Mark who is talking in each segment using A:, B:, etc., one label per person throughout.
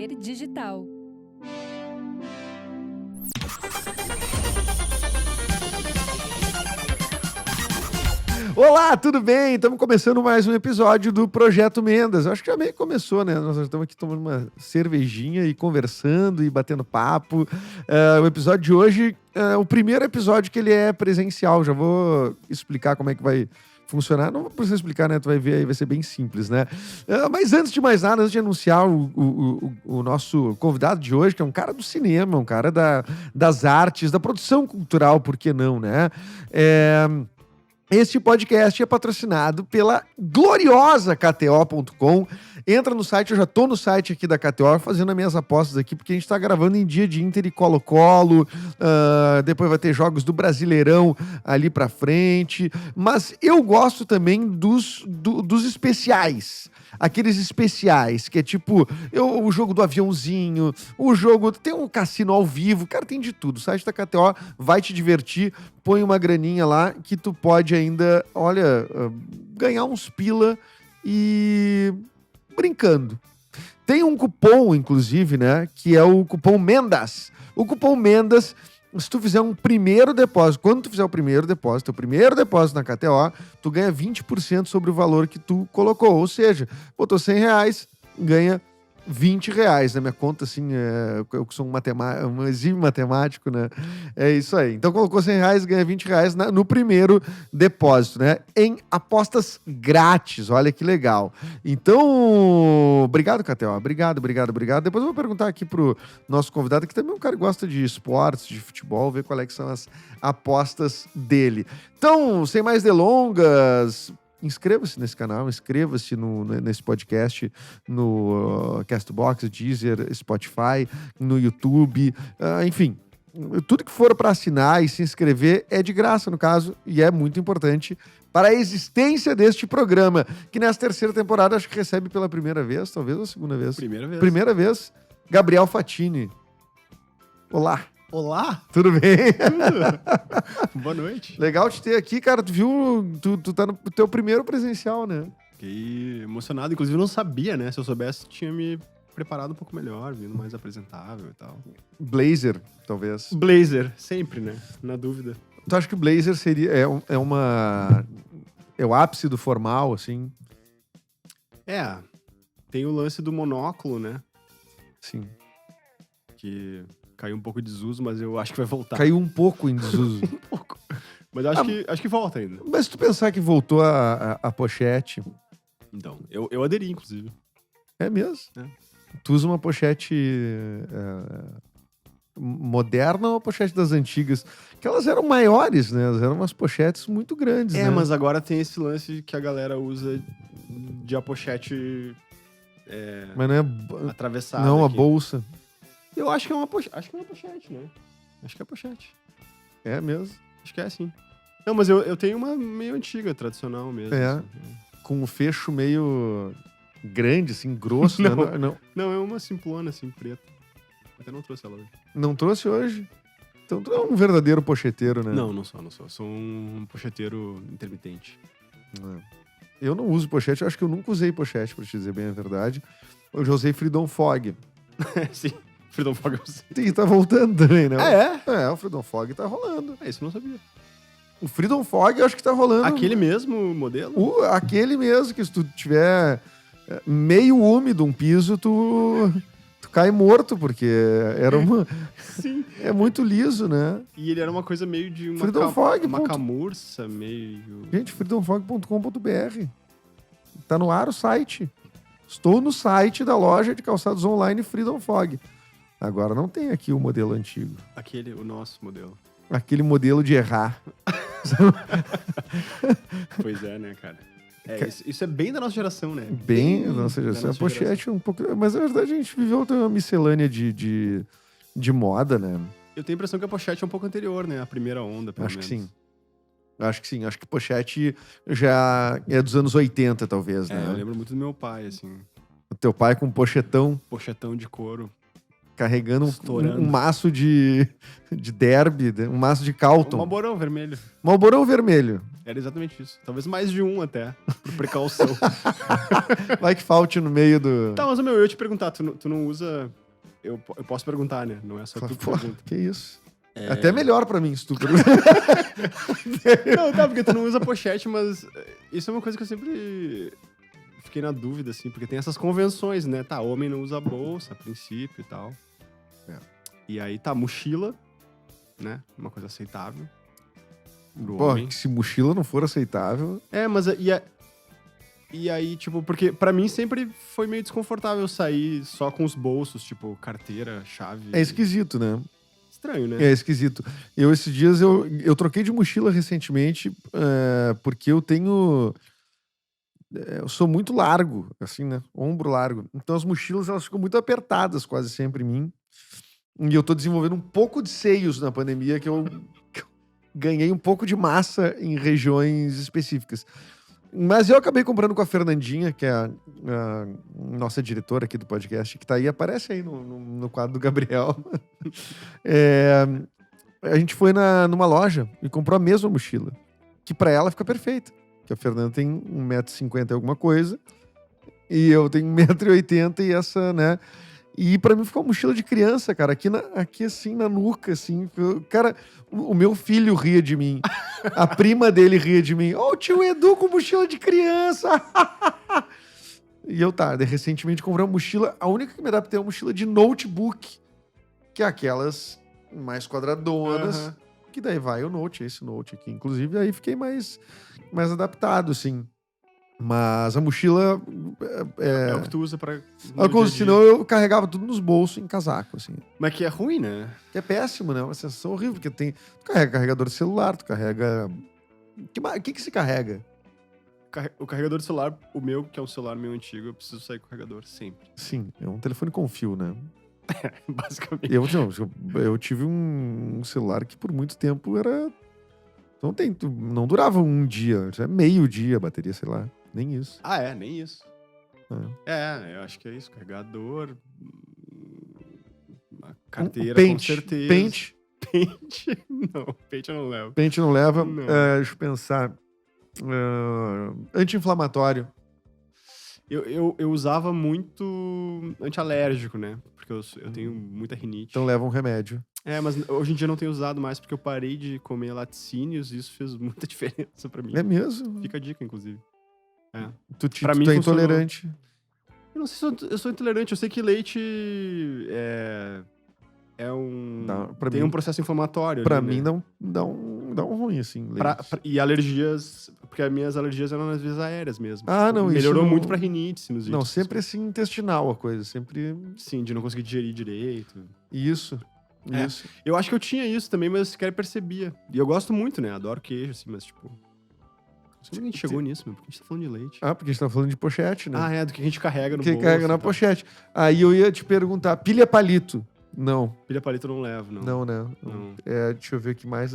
A: Saber Digital.
B: Olá, tudo bem? Estamos começando mais um episódio do Projeto Mendas. Eu acho que já meio começou, né? Nós estamos aqui tomando uma cervejinha e conversando e batendo papo. O episódio de hoje é o primeiro episódio que ele é presencial. Já vou explicar como é que vai funcionar. Não precisa explicar, né? Tu vai ver aí, vai ser bem simples, né? Mas antes de mais nada, antes de anunciar o nosso convidado de hoje, que é um cara do cinema, um cara das artes, da produção cultural, por que não, né? Este podcast é patrocinado pela gloriosa KTO.com. Entra no site, eu já tô no site aqui da KTO fazendo as minhas apostas aqui, porque a gente tá gravando em dia de Inter e Colo-Colo, depois vai ter jogos do Brasileirão ali pra frente, mas eu gosto também dos especiais. Aqueles especiais, que é tipo o jogo do aviãozinho, o jogo... Tem um cassino ao vivo, cara, tem de tudo. O site da KTO vai te divertir, põe uma graninha lá que tu pode ainda, olha, ganhar uns pila e... brincando. Tem um cupom, inclusive, né, que é o cupom MENDAS. O cupom MENDAS, se tu fizer um primeiro depósito, quando tu fizer o primeiro depósito na KTO, tu ganha 20% sobre o valor que tu colocou. Ou seja, botou R$100, ganha R$20. Na minha conta, assim, eu que sou um exímio matemático, né? É isso aí. Então, colocou R$100, ganha R$20 no primeiro depósito, né? Em apostas grátis. Olha que legal. Então, obrigado, KTO. Obrigado. Depois eu vou perguntar aqui pro nosso convidado, que também é um cara que gosta de esportes, de futebol, ver qual é que são as apostas dele. Então, sem mais delongas... Inscreva-se nesse canal, inscreva-se nesse podcast, no Castbox, Deezer, Spotify, no YouTube, enfim. Tudo que for para assinar e se inscrever é de graça, no caso, e é muito importante para a existência deste programa, que nessa terceira temporada acho que recebe pela primeira vez, talvez ou segunda vez? Primeira vez, Gabriel Fatini. Olá.
C: Olá!
B: Tudo bem?
C: Tudo. Boa noite.
B: Legal te ter aqui, cara. Tu viu? Tu tá no teu primeiro presencial, né?
C: Fiquei emocionado. Inclusive, eu não sabia, né? Se eu soubesse, tinha me preparado um pouco melhor, vindo mais apresentável e tal.
B: Blazer, talvez.
C: Blazer, sempre, né? Na dúvida.
B: Tu acha que o Blazer seria... É o ápice do formal, assim?
C: Tem o lance do monóculo, né?
B: Sim.
C: Que... caiu um pouco de desuso, mas eu acho que vai voltar.
B: Caiu um pouco em desuso.
C: Um pouco. Mas eu acho que volta ainda.
B: Mas se tu pensar que voltou a pochete...
C: Então, eu aderi, inclusive.
B: É mesmo?
C: É.
B: Tu usa uma pochete moderna ou a pochete das antigas? Que elas eram maiores, né? Elas eram umas pochetes muito grandes, né?
C: Mas agora tem esse lance que a galera usa de a pochete
B: mas não é...
C: atravessada.
B: Não,
C: aqui.
B: a bolsa.
C: Eu acho que é uma pochete. Acho que é uma pochete, né? Acho que é pochete.
B: É mesmo?
C: Acho que é, sim. Não, mas eu tenho uma meio antiga, tradicional mesmo.
B: É.
C: Assim.
B: Com um fecho meio grande, assim, grosso.
C: Não.
B: Né?
C: Não, é uma simplona, assim, preta. Até não trouxe ela hoje.
B: Não trouxe hoje? Então tu é um verdadeiro pocheteiro, né?
C: Não sou. Sou um pocheteiro intermitente.
B: Eu não uso pochete. Eu acho que eu nunca usei pochete, pra te dizer bem a verdade. Eu já usei Freedom Fog.
C: Sim. Freedom Fog eu sei.
B: E tá voltando também, né?
C: É?
B: O Freedom Fog tá rolando.
C: Isso eu não sabia.
B: O Freedom Fog eu acho que tá rolando.
C: Aquele mesmo modelo?
B: Aquele mesmo, que se tu tiver meio úmido um piso, tu cai morto, porque era uma...
C: Sim.
B: É muito liso, né?
C: E ele era uma coisa meio de
B: uma
C: camurça, meio...
B: Gente, freedomfog.com.br. Tá no ar o site. Estou no site da loja de calçados online Freedom Fog. Agora não tem aqui o modelo antigo.
C: O nosso modelo.
B: Aquele modelo de errar.
C: Pois é, né, cara? Isso é bem da nossa geração, né?
B: Bem da nossa geração. A pochete um pouco... Mas, na verdade, a gente viveu uma miscelânea de moda, né?
C: Eu tenho a impressão que a pochete é um pouco anterior, né? A primeira onda, pelo menos.
B: Acho que sim. Acho que pochete já é dos anos 80, talvez, né?
C: Eu lembro muito do meu pai, assim.
B: O teu pai com pochetão.
C: Pochetão de couro.
B: carregando
C: Estourando.
B: um maço de derby, um maço de Calton.
C: Um Malborão vermelho.
B: Malborão vermelho.
C: Era exatamente isso. Talvez mais de um até, por precaução.
B: Vai que falte no meio do...
C: Tá, mas, meu, eu ia te perguntar, tu não usa... Eu posso perguntar, né? Não é só tu que
B: Pô,
C: pergunta.
B: que isso. Até melhor pra mim, se tu
C: Não, tá, porque tu não usa pochete, mas isso é uma coisa que eu sempre fiquei na dúvida, assim, porque tem essas convenções, né? Tá, homem não usa bolsa, a princípio e tal.
B: É.
C: E aí tá, mochila, né? Uma coisa aceitável. Pro
B: Pô,
C: homem.
B: que se mochila não for aceitável...
C: É, mas e aí, tipo, porque pra mim sempre foi meio desconfortável sair só com os bolsos, tipo, carteira, chave.
B: É esquisito, né?
C: Estranho, né?
B: É esquisito. Esses dias, eu troquei de mochila recentemente, porque eu tenho... Eu sou muito largo, assim, né? Ombro largo. Então as mochilas, elas ficam muito apertadas quase sempre em mim. E eu tô desenvolvendo um pouco de seios na pandemia, que eu ganhei um pouco de massa em regiões específicas. Mas eu acabei comprando com a Fernandinha, que é a nossa diretora aqui do podcast, que tá aí, aparece aí no quadro do Gabriel. A gente foi numa loja e comprou a mesma mochila, que pra ela fica perfeita. Que a Fernanda tem 1,50 m e alguma coisa, e eu tenho 1,80 m e essa, né? E pra mim ficou uma mochila de criança, cara. Aqui assim, na nuca, assim. Cara, o meu filho ria de mim. A prima dele ria de mim. Ô, tio Edu com mochila de criança. E eu, recentemente comprei uma mochila. A única que me adaptei é uma mochila de notebook. Que é aquelas mais quadradonas.
C: Aham.
B: Que daí vai o note, esse note aqui. Inclusive, aí fiquei mais adaptado, assim. Mas a mochila...
C: É o que tu usa pra...
B: Senão eu carregava tudo nos bolsos em casaco, assim.
C: Mas que é ruim, né?
B: Que é péssimo, né? Uma sensação horrível, porque tu carrega carregador de celular, tu carrega... O que se carrega?
C: O carregador de celular, o meu, que é um celular meio antigo, eu preciso sair com o carregador sempre.
B: Sim, é um telefone com fio, né?
C: Basicamente.
B: Eu tive um celular que por muito tempo era... Não durava um dia, meio dia a bateria, sei lá. Nem isso.
C: Ah, nem isso. Eu acho que é isso. Carregador, uma carteira, com certeza.
B: Pente.
C: Pente? Não, pente eu não levo.
B: Pente não leva.
C: Não.
B: Deixa eu pensar. Anti-inflamatório.
C: Eu usava muito antialérgico, né? Porque eu tenho muita rinite.
B: Então leva um remédio.
C: Mas hoje em dia eu não tenho usado mais porque eu parei de comer laticínios e isso fez muita diferença pra mim.
B: É mesmo?
C: Fica a dica, inclusive.
B: Tu
C: Pra mim
B: é
C: funcionou.
B: intolerante.
C: Eu não sei se eu sou intolerante. Eu sei que leite tem um processo inflamatório.
B: Pra
C: ali,
B: mim,
C: né?
B: dá um ruim, assim.
C: E alergias... Porque as minhas alergias eram às vezes aéreas mesmo.
B: Não,
C: Melhorou
B: isso
C: muito pra rinite, sinusite.
B: Não, sempre assim, intestinal a coisa. Sempre...
C: Sim, de não conseguir digerir direito.
B: Isso.
C: Eu acho que eu tinha isso também, mas eu sequer percebia. E eu gosto muito, né? Adoro queijo, assim, mas tipo... Como a gente chegou nisso, meu? Porque a gente tá falando de leite.
B: Porque a gente tá falando de pochete, né?
C: Do que a gente carrega no
B: Que
C: bolso.
B: carrega na pochete. Aí eu ia te perguntar, pilha palito? Não.
C: Pilha palito eu não levo, não.
B: Não, né?
C: Não.
B: Deixa eu ver o que mais.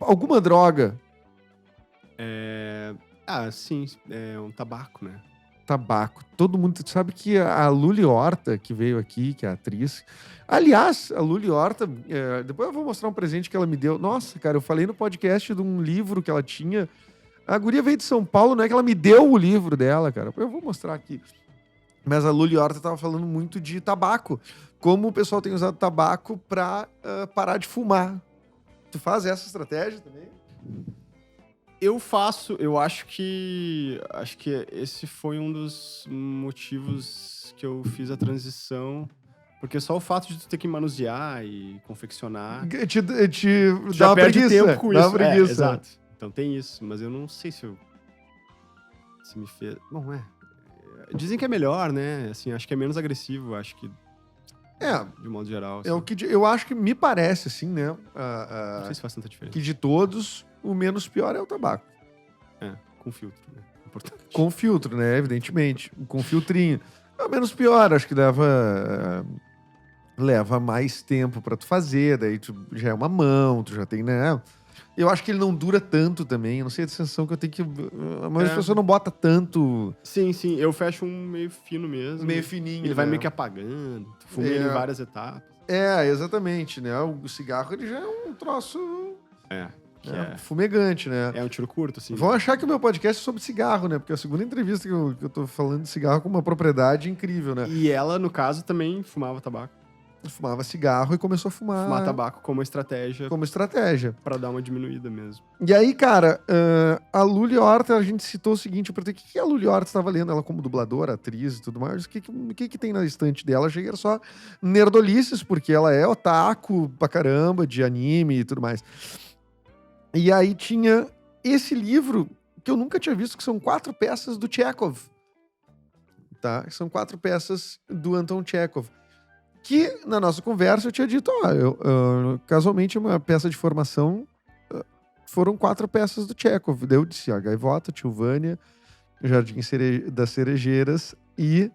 B: Alguma droga?
C: Sim. É um tabaco, né?
B: Tabaco. Todo mundo sabe que a Luli Horta, que veio aqui, que é a atriz... Aliás, a Luli Horta... depois eu vou mostrar um presente que ela me deu. Nossa, cara, eu falei no podcast de um livro que ela tinha. A guria veio de São Paulo, não é que ela me deu o livro dela, cara. Eu vou mostrar aqui. Mas a Luli Horta tava falando muito de tabaco. Como o pessoal tem usado tabaco pra parar de fumar. Tu faz essa estratégia também?
C: Eu faço, eu acho que esse foi um dos motivos que eu fiz a transição, porque só o fato de tu ter que manusear e confeccionar
B: Te
C: já
B: dá uma
C: perde
B: preguiça.
C: tempo com
B: dá
C: isso.
B: uma preguiça.
C: Exato. Então tem isso, mas eu não sei se me fez... Bom, dizem que é melhor, né? Assim, acho que é menos agressivo, acho que de modo geral. Assim.
B: É o que eu acho que me parece, assim, né?
C: Não sei se faz tanta diferença.
B: Que de todos, o menos pior é o tabaco.
C: Com filtro, né? Importante.
B: Com filtro, né? Evidentemente. Com filtrinho. É o menos pior, acho que leva mais tempo pra tu fazer, daí tu já é uma mão, tu já tem, né? Eu acho que ele não dura tanto também. Eu não sei a sensação que eu tenho que... A maioria das
C: É.
B: pessoas não bota tanto
C: Sim, eu fecho um meio fino mesmo.
B: meio fininho,
C: Ele vai
B: né?
C: meio que apagando, tu fuma ele em várias etapas.
B: Exatamente, né? O cigarro, ele já é um troço fumegante, né?
C: É um tiro curto, assim.
B: Vão achar que o meu podcast é sobre cigarro, né? Porque é a segunda entrevista que eu tô falando de cigarro com uma propriedade incrível, né?
C: E ela, no caso, também fumava tabaco.
B: Fumava cigarro e começou a fumar
C: Tabaco como estratégia
B: como estratégia.
C: pra dar uma diminuída mesmo.
B: E aí, cara, a Luli Horta, a gente citou o seguinte, eu perguntei, o que a Luli Horta estava lendo? Ela como dubladora, atriz e tudo mais, o que tem na estante dela? Achei que era só nerdolices, porque ela é otaku pra caramba, de anime e tudo mais. E aí tinha esse livro que eu nunca tinha visto, que são 4 peças do Chekhov. Tá? São 4 peças do Anton Chekhov. Que, na nossa conversa, eu tinha dito, casualmente, uma peça de formação foram 4 peças do Chekhov. Daí eu disse, a Gaivota, Tilvânia, Jardim das Cerejeiras e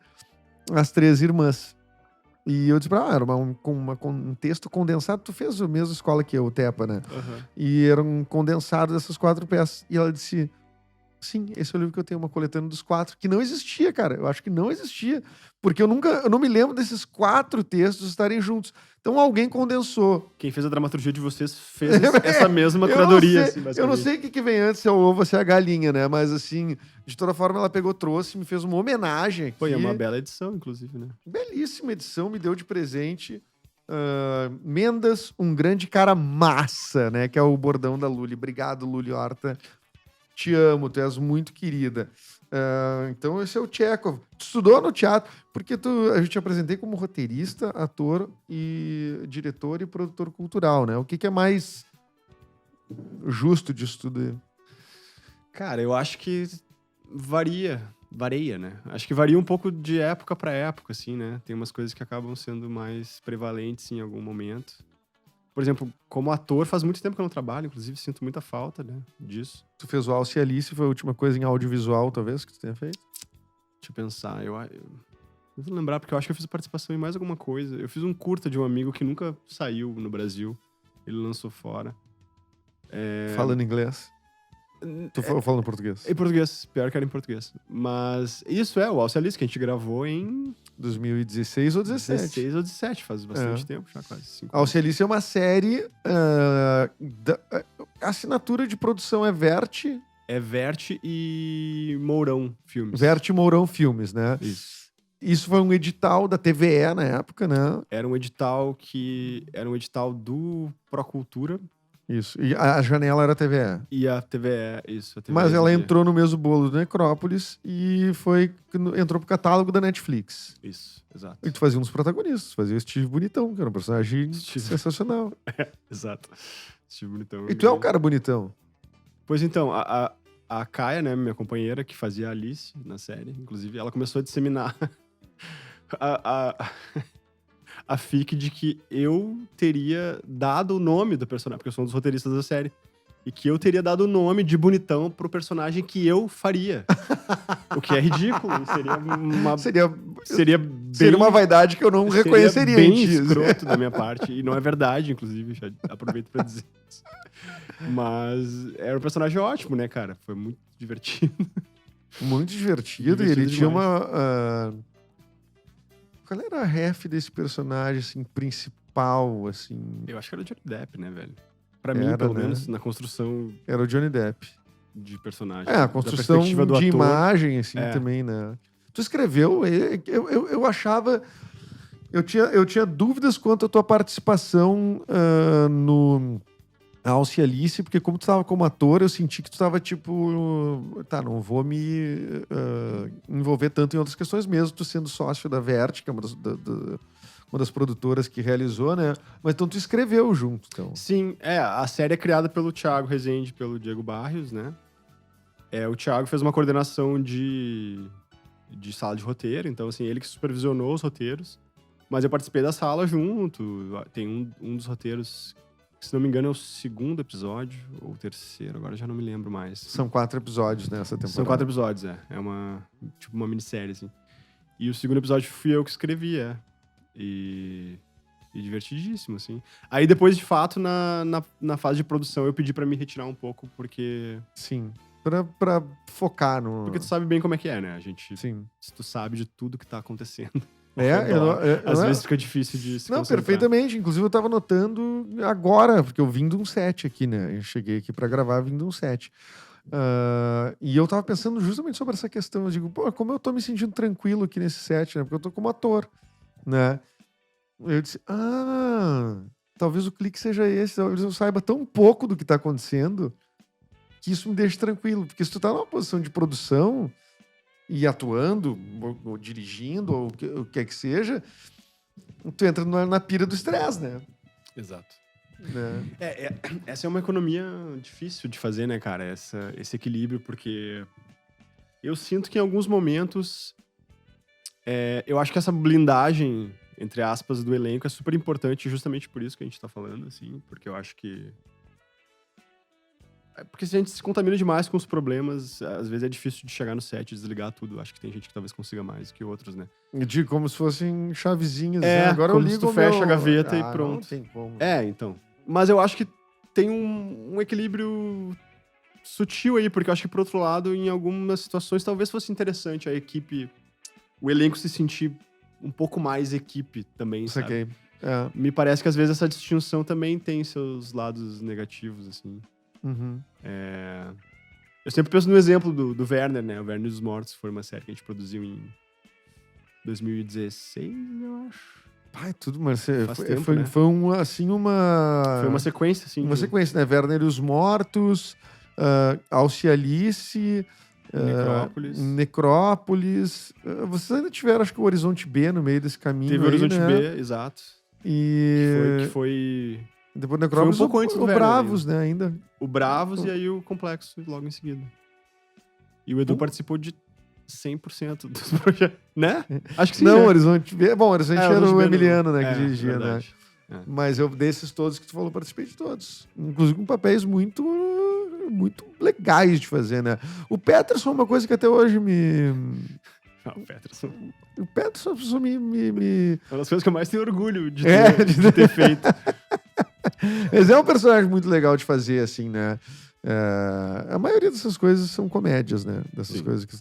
B: As Três Irmãs. E eu disse, era um texto condensado. Tu fez a mesma escola que eu, o Tepa, né?
C: Uhum.
B: E era um condensado dessas 4 peças. E ela disse, sim, esse é o livro que eu tenho, uma coletânea dos 4, que não existia, cara. Eu acho que não existia. Porque eu não me lembro desses 4 textos estarem juntos. Então alguém condensou.
C: Quem fez a dramaturgia de vocês fez essa mesma curadoria.
B: Eu não sei o que vem antes, se é o ovo ou se é a galinha, né? Mas assim, de toda forma, ela trouxe, me fez uma homenagem aqui.
C: Foi uma bela edição, inclusive, né?
B: Belíssima edição, me deu de presente. Mendas, um grande cara massa, né? Que é o bordão da Luli. Obrigado, Luli Horta. Te amo, tu és muito querida. Então, esse é o Chekhov. Tu estudou no teatro, porque a gente te apresentei como roteirista, ator e diretor e produtor cultural, né? O que é mais justo disso tudo aí?
C: Cara, eu acho que varia, né? Acho que varia um pouco de época pra época, assim, né? Tem umas coisas que acabam sendo mais prevalentes em algum momento. Por exemplo, como ator, faz muito tempo que eu não trabalho, inclusive sinto muita falta, né, disso.
B: Tu fez o Alce e Alice, foi a última coisa em audiovisual, talvez, que tu tenha feito?
C: Deixa eu pensar, eu vou lembrar, porque eu acho que eu fiz participação em mais alguma coisa. Eu fiz um curta de um amigo que nunca saiu no Brasil, ele lançou fora.
B: Falando inglês? Tu falando português?
C: Em português, pior que era em português. Mas isso o Alce e Alice, que a gente gravou em
B: 2016 ou 17.
C: 16 ou 17, faz bastante tempo já, quase 5 anos.
B: Alce e Alice é uma série... a assinatura de produção é Verte...
C: É Verte e Mourão Filmes.
B: Verte e Mourão Filmes, né? Isso foi um edital da TVE na época, né?
C: Era um edital do Procultura.
B: Isso. E a janela era a TVE.
C: E a TVE, isso. A TVE
B: Mas ela
C: exibia.
B: entrou no mesmo bolo do Necrópolis e entrou pro catálogo da Netflix.
C: Isso, exato.
B: E tu fazia um dos protagonistas, fazia o Steve Bonitão, que era um personagem sensacional.
C: Exato. Steve Bonitão.
B: E tu é um cara bonitão.
C: Pois então, a Kaia, né, minha companheira, que fazia a Alice na série, inclusive, ela começou a disseminar a fic de que eu teria dado o nome do personagem, porque eu sou um dos roteiristas da série, e que eu teria dado o nome de Bonitão pro personagem que eu faria. O que é ridículo. Seria
B: uma vaidade que eu não reconheceria.
C: Seria bem escroto da minha parte, e não é verdade, inclusive, já aproveito pra dizer isso. Mas era um personagem ótimo, né, cara? Foi muito divertido.
B: Muito divertido, e ele tinha uma... Qual era a ref desse personagem, assim, principal, assim?
C: Eu acho que era o Johnny Depp, né, velho? Pra mim, pelo menos, na construção...
B: Era o Johnny Depp.
C: De personagem.
B: A construção de imagem, assim, também, né? Tu escreveu, eu achava... Eu tinha dúvidas quanto à tua participação no Alce e Alice, porque como tu estava como ator, eu senti que tu estava tipo... Tá, não vou me envolver tanto em outras questões mesmo, tu sendo sócio da Verte, que é uma das produtoras que realizou, né? Mas então tu escreveu junto, então.
C: Sim, a série é criada pelo Thiago Rezende e pelo Diego Barrios, né? O Thiago fez uma coordenação de sala de roteiro, então, assim, ele que supervisionou os roteiros. Mas eu participei da sala junto. Tem um dos roteiros, que, se não me engano, é o 2º episódio, ou o 3º, agora já não me lembro mais.
B: São 4 episódios nessa temporada.
C: São 4 episódios, É uma minissérie, assim. E o 2º episódio fui eu que escrevi, E E divertidíssimo, assim. Aí depois, de fato, na fase de produção, eu pedi pra me retirar um pouco, porque
B: Sim. Pra focar no...
C: tu sabe bem como é que é, né?
B: Sim.
C: Se tu sabe de tudo que tá acontecendo ao
B: É,
C: redor, às
B: não é-
C: vezes fica difícil de se
B: Não,
C: concentrar.
B: perfeitamente. Inclusive, eu tava notando agora, porque eu vim de um set aqui, né? Eu cheguei aqui pra gravar, vim de um set. E eu tava pensando justamente sobre essa questão. Eu digo, pô, como eu tô me sentindo tranquilo aqui nesse set, né? Porque eu tô como ator, né? Eu disse, talvez o clique seja esse. Talvez eu saiba tão pouco do que tá acontecendo que isso me deixe tranquilo. Porque se tu tá numa posição de produção e atuando, ou dirigindo, ou o que é que seja, tu entra na pira do estresse, né?
C: Exato.
B: Né?
C: Essa é uma economia difícil de fazer, né, cara? Esse equilíbrio, porque eu sinto que em alguns momentos eu acho que essa blindagem, entre aspas, do elenco é super importante, justamente por isso que a gente tá falando, assim, porque eu acho que. Porque se a gente se contamina demais com os problemas, às vezes é difícil de chegar no set e desligar tudo. Acho que tem gente que talvez consiga mais que outros, né?
B: De como se fossem chavezinhas. Né? Agora
C: como
B: eu
C: se
B: ligo
C: tu
B: o
C: fecha
B: meu...
C: a gaveta e
B: Não
C: pronto.
B: tem como.
C: Então. Mas eu acho que tem um equilíbrio sutil aí, porque eu acho que, por outro lado, em algumas situações, talvez fosse interessante a equipe, o elenco se sentir um pouco mais equipe também, sabe?
B: Saquei.
C: Me parece que, às vezes, essa distinção também tem seus lados negativos, assim.
B: Uhum.
C: Eu sempre penso no exemplo do Werner, né? O Werner dos Mortos foi uma série que a gente produziu em 2016, eu acho.
B: Pai, tudo, mas
C: Faz
B: foi,
C: tempo,
B: foi,
C: né?
B: foi uma...
C: Foi uma sequência, assim.
B: Uma sequência, né? Werner e os Mortos, Alce e Alice...
C: Necrópolis.
B: Necrópolis. Vocês ainda tiveram, acho que o Horizonte B no meio desse caminho.
C: Teve o
B: aí,
C: Horizonte
B: né?
C: B, exato.
B: E...
C: Que foi
B: Depois do Necrópolis,
C: Foi um pouco antes do
B: o
C: Werner
B: Bravos, né? Ainda.
C: o Bravos e aí o Complexo logo em seguida. E o Edu participou de 100% dos projetos, né? Acho que sim,
B: Não,
C: né?
B: Horizonte B... Bom, Horizonte era
C: Horizonte
B: o
C: B
B: Emiliano,
C: não.
B: né? Que dirigia,
C: verdade.
B: né? Mas eu, desses todos que tu falou, participei de todos. Inclusive com papéis muito legais de fazer, né? O Peterson é uma coisa que até hoje me...
C: O Peterson.
B: O Peterson me...
C: É uma das coisas que eu mais tenho orgulho de ter feito.
B: Mas é um personagem muito legal de fazer, assim, né? A maioria dessas coisas são comédias, né? Dessas
C: Sim.
B: coisas que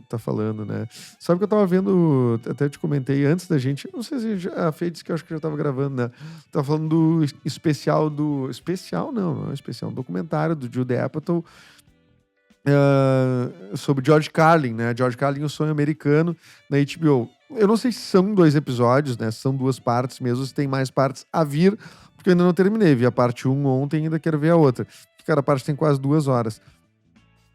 B: tá falando, né? Sabe que eu tava vendo, até te comentei antes da gente, não sei se a Fê disse que eu acho que já tava gravando, né? Tava falando do especial do... Especial não é especial, um documentário do Judd Apatow sobre George Carlin, né? George Carlin, o sonho americano, na HBO. Eu não sei se são 2 episódios, né? Se são 2 partes mesmo, se tem mais partes a vir, porque eu ainda não terminei. Vi a parte 1 ontem e ainda quero ver a outra. Cada parte tem quase 2 horas.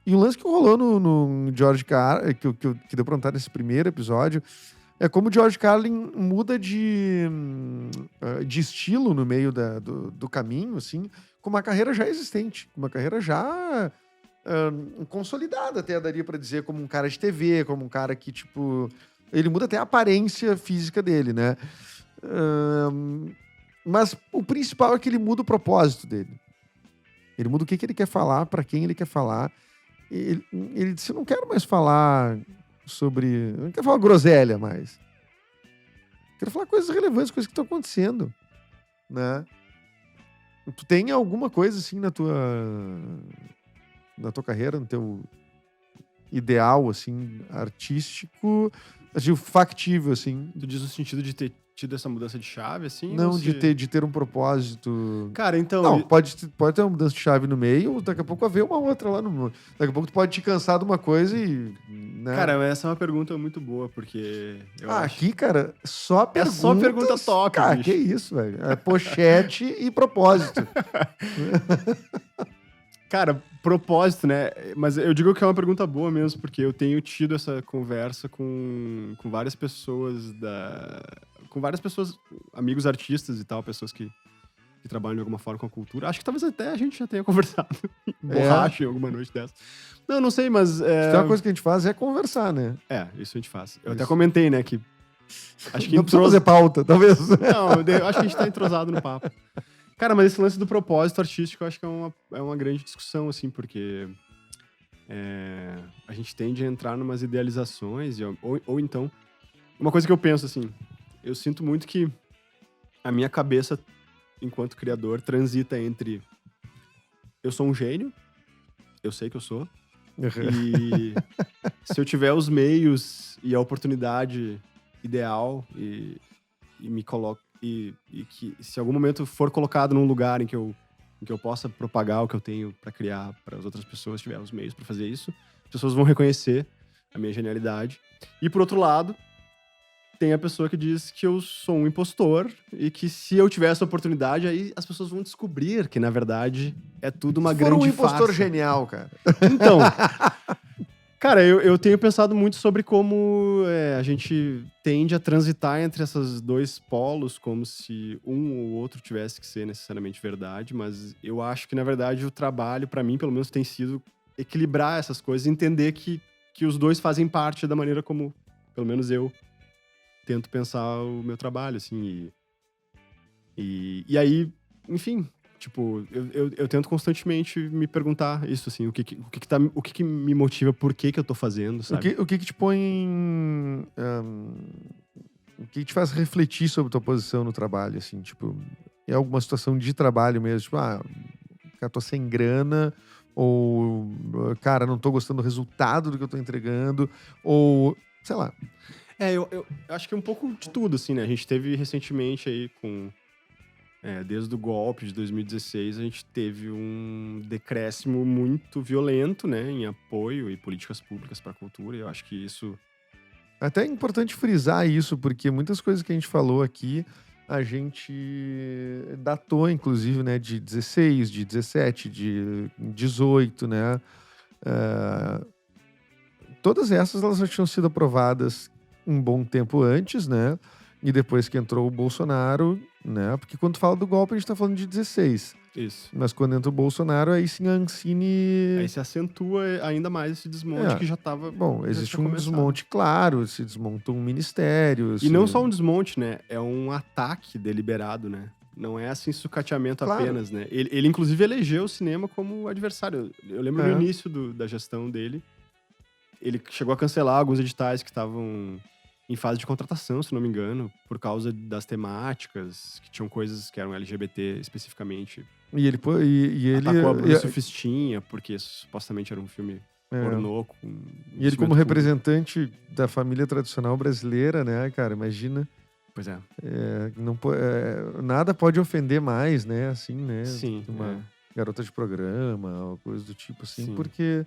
B: E o lance que rolou no George Carlin, que deu pra notar nesse primeiro episódio, é como o George Carlin muda de estilo no meio do caminho, assim, com uma carreira já existente, com uma carreira já consolidada, até daria pra dizer, como um cara de TV, como um cara que, tipo... Ele muda até a aparência física dele, né? Mas o principal é que ele muda o propósito dele. Ele muda o que ele quer falar, pra quem ele quer falar. Ele disse, eu não quero mais falar sobre... Eu não quero falar groselha mais. Eu quero falar coisas relevantes, coisas que estão acontecendo, né? Tu tem alguma coisa, assim, na tua carreira, no teu ideal, assim, artístico, assim, factível, assim?
C: Tu diz no sentido de ter tido essa mudança de chave, assim?
B: Não,
C: ou
B: de ter um propósito.
C: Cara, então...
B: Não, pode ter uma mudança de chave no meio, daqui a pouco haver uma outra lá no... Daqui a pouco tu pode te cansar de uma coisa e... Né?
C: Cara, essa é uma pergunta muito boa, porque...
B: Aqui, cara, só perguntas...
C: É só pergunta top,
B: cara,
C: bicho.
B: que isso, velho. É pochete e propósito.
C: Cara, propósito, né? Mas eu digo que é uma pergunta boa mesmo, porque eu tenho tido essa conversa com várias pessoas com várias pessoas, amigos artistas e tal, pessoas que trabalham de alguma forma com a cultura. Acho que talvez até a gente já tenha conversado em borracha em alguma noite dessa. Não sei, mas...
B: Se tem uma coisa que a gente faz é conversar, né?
C: Isso a gente faz. Eu até comentei, né, que... Acho que
B: não precisa fazer pauta, talvez.
C: Não, eu acho que a gente tá entrosado no papo. Cara, mas esse lance do propósito artístico eu acho que é uma grande discussão, assim, porque a gente tende a entrar numas idealizações, ou então... Uma coisa que eu penso, assim, eu sinto muito que a minha cabeça, enquanto criador, transita entre eu sou um gênio, eu sei que eu sou, e se eu tiver os meios e a oportunidade ideal e me coloco e que se em algum momento for colocado num lugar em que eu possa propagar o que eu tenho pra criar para as outras pessoas, tiver os meios pra fazer isso, as pessoas vão reconhecer a minha genialidade. E por outro lado, tem a pessoa que diz que eu sou um impostor e que se eu tiver essa oportunidade, aí as pessoas vão descobrir que, na verdade, é tudo uma
B: Se for
C: grande
B: um impostor
C: farsa.
B: genial, cara.
C: Então, cara, eu tenho pensado muito sobre como a gente tende a transitar entre esses dois polos, como se um ou outro tivesse que ser necessariamente verdade, mas eu acho que, na verdade, o trabalho, pra mim, pelo menos, tem sido equilibrar essas coisas e entender que os dois fazem parte da maneira como, pelo menos eu, tento pensar o meu trabalho, assim, e aí, enfim, tipo, eu tento constantemente me perguntar isso, assim, o que me motiva, por que eu tô fazendo, sabe?
B: O que te põe o que te faz refletir sobre tua posição no trabalho, assim, tipo, é alguma situação de trabalho mesmo, tipo, cara, tô sem grana, ou, cara, não tô gostando do resultado do que eu tô entregando, ou, sei lá.
C: Eu acho que é um pouco de tudo, assim, né? A gente teve recentemente aí desde o golpe de 2016, a gente teve um decréscimo muito violento, né, em apoio e políticas públicas para a cultura. E eu acho que isso...
B: Até é importante frisar isso, porque muitas coisas que a gente falou aqui, a gente datou, inclusive, né, de 16, de 17, de 18, né? Todas essas, elas já tinham sido aprovadas um bom tempo antes, né? E depois que entrou o Bolsonaro, né? Porque quando fala do golpe, a gente tá falando de 16.
C: Isso.
B: Mas quando entra o Bolsonaro, aí sim a Ancine...
C: Aí se acentua ainda mais esse desmonte que já tava...
B: Bom,
C: já
B: existe
C: tinha
B: um
C: começado.
B: desmonte claro, se desmontam ministérios.
C: E não só um desmonte, né? É um ataque deliberado, né? Não é assim sucateamento
B: Claro.
C: apenas, né? Ele inclusive elegeu o cinema como adversário. Eu lembro no início da gestão dele, ele chegou a cancelar alguns editais que estavam em fase de contratação, se não me engano, por causa das temáticas, que tinham coisas que eram LGBT especificamente.
B: E ele... ele
C: Atacou a Bruna Sufistinha, porque supostamente era um filme pornô.
B: E ele, como representante da família tradicional brasileira, né, cara, imagina.
C: Pois é.
B: Não, nada pode ofender mais, né, assim, né?
C: Sim.
B: Uma garota de programa, ou coisa do tipo, assim,
C: Sim.
B: porque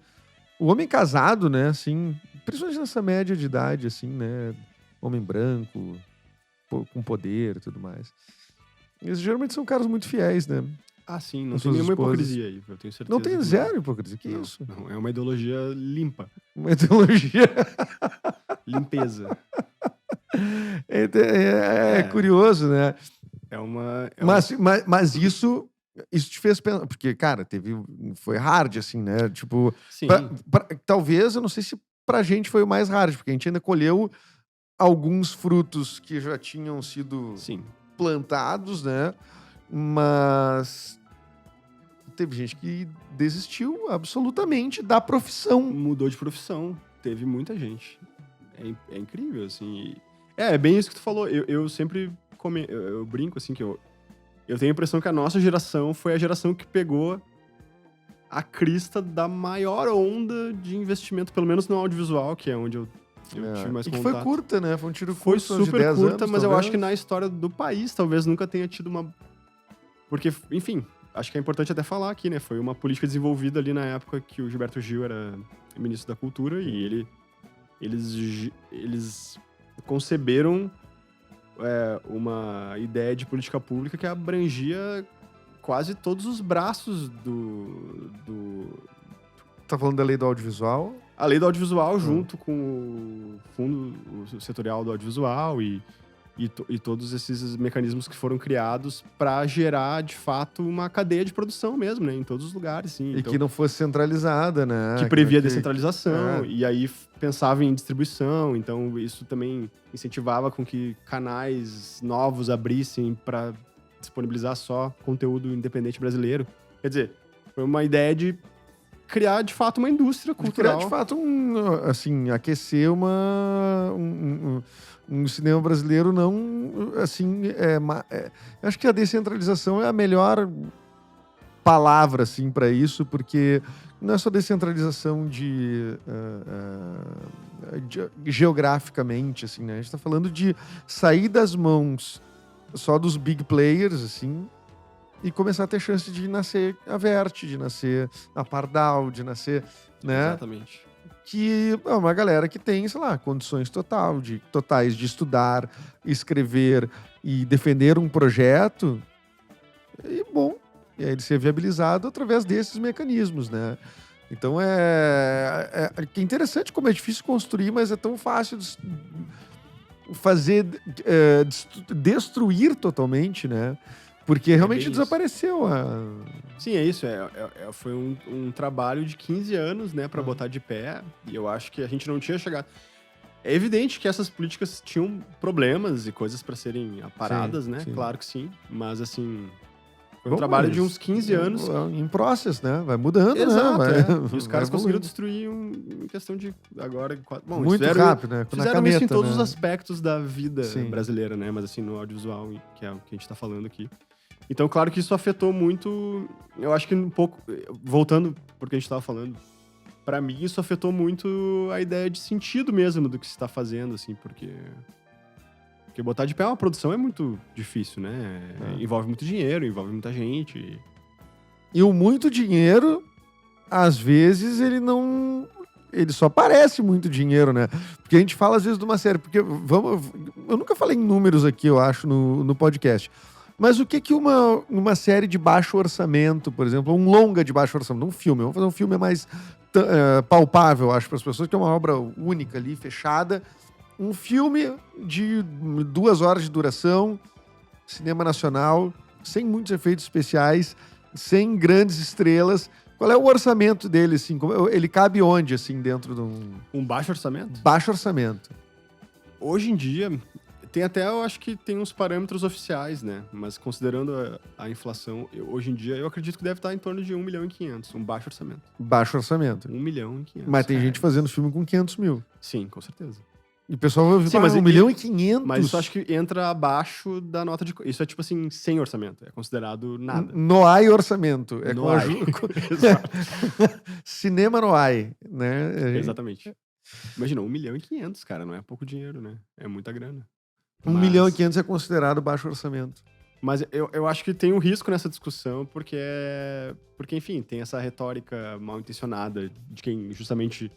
B: o homem casado, né, assim, principalmente nessa média de idade, assim, né, homem branco, com poder e tudo mais. Eles geralmente são caras muito fiéis, né?
C: Ah, sim, não
B: As
C: tem
B: suas
C: nenhuma
B: esposas.
C: hipocrisia aí, eu tenho certeza.
B: Não tem
C: que
B: zero hipocrisia, que isso?
C: Não, é uma ideologia limpa.
B: Uma ideologia.
C: Limpeza.
B: É curioso, né? Mas isso te fez pensar, porque, cara, foi hard, assim, né? Tipo,
C: Sim.
B: talvez, eu não sei se pra gente foi o mais hard, porque a gente ainda colheu alguns frutos que já tinham sido plantados, né? Mas teve gente que desistiu absolutamente da profissão.
C: Mudou de profissão. Teve muita gente. É incrível, assim. É bem isso que tu falou. Eu sempre eu brinco, assim, que eu tenho a impressão que a nossa geração foi a geração que pegou a crista da maior onda de investimento, pelo menos no audiovisual, que é onde eu tive mais contato.
B: E que foi curta, né? Foi um tiro curto.
C: Foi super curta, mas
B: talvez.
C: eu acho que na história do país talvez nunca tenha tido uma... Porque, enfim, acho que é importante até falar aqui, né? Foi uma política desenvolvida ali na época que o Gilberto Gil era ministro da Cultura e eles conceberam uma ideia de política pública que abrangia quase todos os braços do...
B: Tá falando da lei do audiovisual?
C: A lei do audiovisual junto com o fundo setorial do audiovisual e todos esses mecanismos que foram criados para gerar, de fato, uma cadeia de produção mesmo, né? Em todos os lugares, sim.
B: E então, que não fosse centralizada, né?
C: Que previa descentralização, e aí pensava em distribuição, então isso também incentivava com que canais novos abrissem para disponibilizar só conteúdo independente brasileiro. Quer dizer, foi uma ideia de criar, de fato, uma indústria
B: De
C: cultural.
B: criar, de fato, assim, aquecer um cinema brasileiro não, assim, eu acho que a descentralização é a melhor palavra, assim, para isso, porque não é só descentralização geograficamente, assim, né? A gente tá falando de sair das mãos só dos big players, assim, e começar a ter chance de nascer a Vert, de nascer a Pardal, de nascer, né?
C: Exatamente.
B: Que é uma galera que tem, sei lá, condições totais de estudar, escrever e defender um projeto. E, bom, e aí ele ser viabilizado através desses mecanismos, né? Então que é interessante como é difícil construir, mas é tão fácil fazer, destruir totalmente, né? Porque realmente
C: bem
B: desapareceu
C: Sim, é isso. Foi um trabalho de 15 anos, né, pra botar de pé. E eu acho que a gente não tinha chegado. É evidente que essas políticas tinham problemas e coisas pra serem aparadas,
B: Sim,
C: né?
B: sim.
C: Claro que sim. Mas, assim, foi um
B: Bom,
C: trabalho
B: mas
C: de uns 15 anos.
B: em process, né? Vai mudando,
C: Exato,
B: né?
C: E os caras
B: vai
C: conseguiram
B: evoluindo.
C: destruir em questão de agora. Bom,
B: Muito
C: fizeram,
B: rápido, né? Na
C: fizeram isso em
B: caneta,
C: todos os
B: né?
C: aspectos da vida
B: Sim.
C: brasileira, né? Mas assim, no audiovisual, que é o que a gente tá falando aqui. Então, claro que isso afetou muito. Eu acho que um pouco. Voltando porque a gente tava falando, pra mim isso afetou muito a ideia de sentido mesmo do que se tá fazendo, assim, porque botar de pé uma produção é muito difícil, né? Envolve muito dinheiro, envolve muita gente.
B: E o muito dinheiro, às vezes, ele não. Ele só parece muito dinheiro, né? Porque a gente fala, às vezes, de uma série. Porque eu nunca falei em números aqui, eu acho, no podcast. Mas o que uma série de baixo orçamento, por exemplo, um longa de baixo orçamento, um filme, vamos fazer um filme mais palpável, acho, para as pessoas, que é uma obra única ali, fechada. Um filme de 2 horas de duração, cinema nacional, sem muitos efeitos especiais, sem grandes estrelas. Qual é o orçamento dele, assim? Ele cabe onde, assim, dentro de
C: Um baixo orçamento?
B: baixo orçamento?
C: Hoje em dia, tem até, eu acho que tem uns parâmetros oficiais, né? Mas considerando a inflação, hoje em dia, eu acredito que deve estar em torno de 1,5 milhão, um baixo orçamento.
B: Baixo orçamento.
C: 1,5 milhão.
B: Mas tem gente fazendo filme com 500 mil.
C: Sim, com certeza.
B: E o pessoal vai
C: Sim,
B: ver,
C: mas
B: 1,5 milhão.
C: Mas isso acho que entra abaixo da nota de... Isso é tipo assim, sem orçamento. É considerado nada.
B: Noai orçamento. É com a
C: Noai.
B: Exato. Cinema Noai, né?
C: Exatamente. Imagina, 1,5 milhão, cara. Não é pouco dinheiro, né? É muita grana.
B: 1,5 milhão é considerado baixo orçamento.
C: Mas eu acho que tem um risco nessa discussão, porque, enfim, tem essa retórica mal intencionada de quem justamente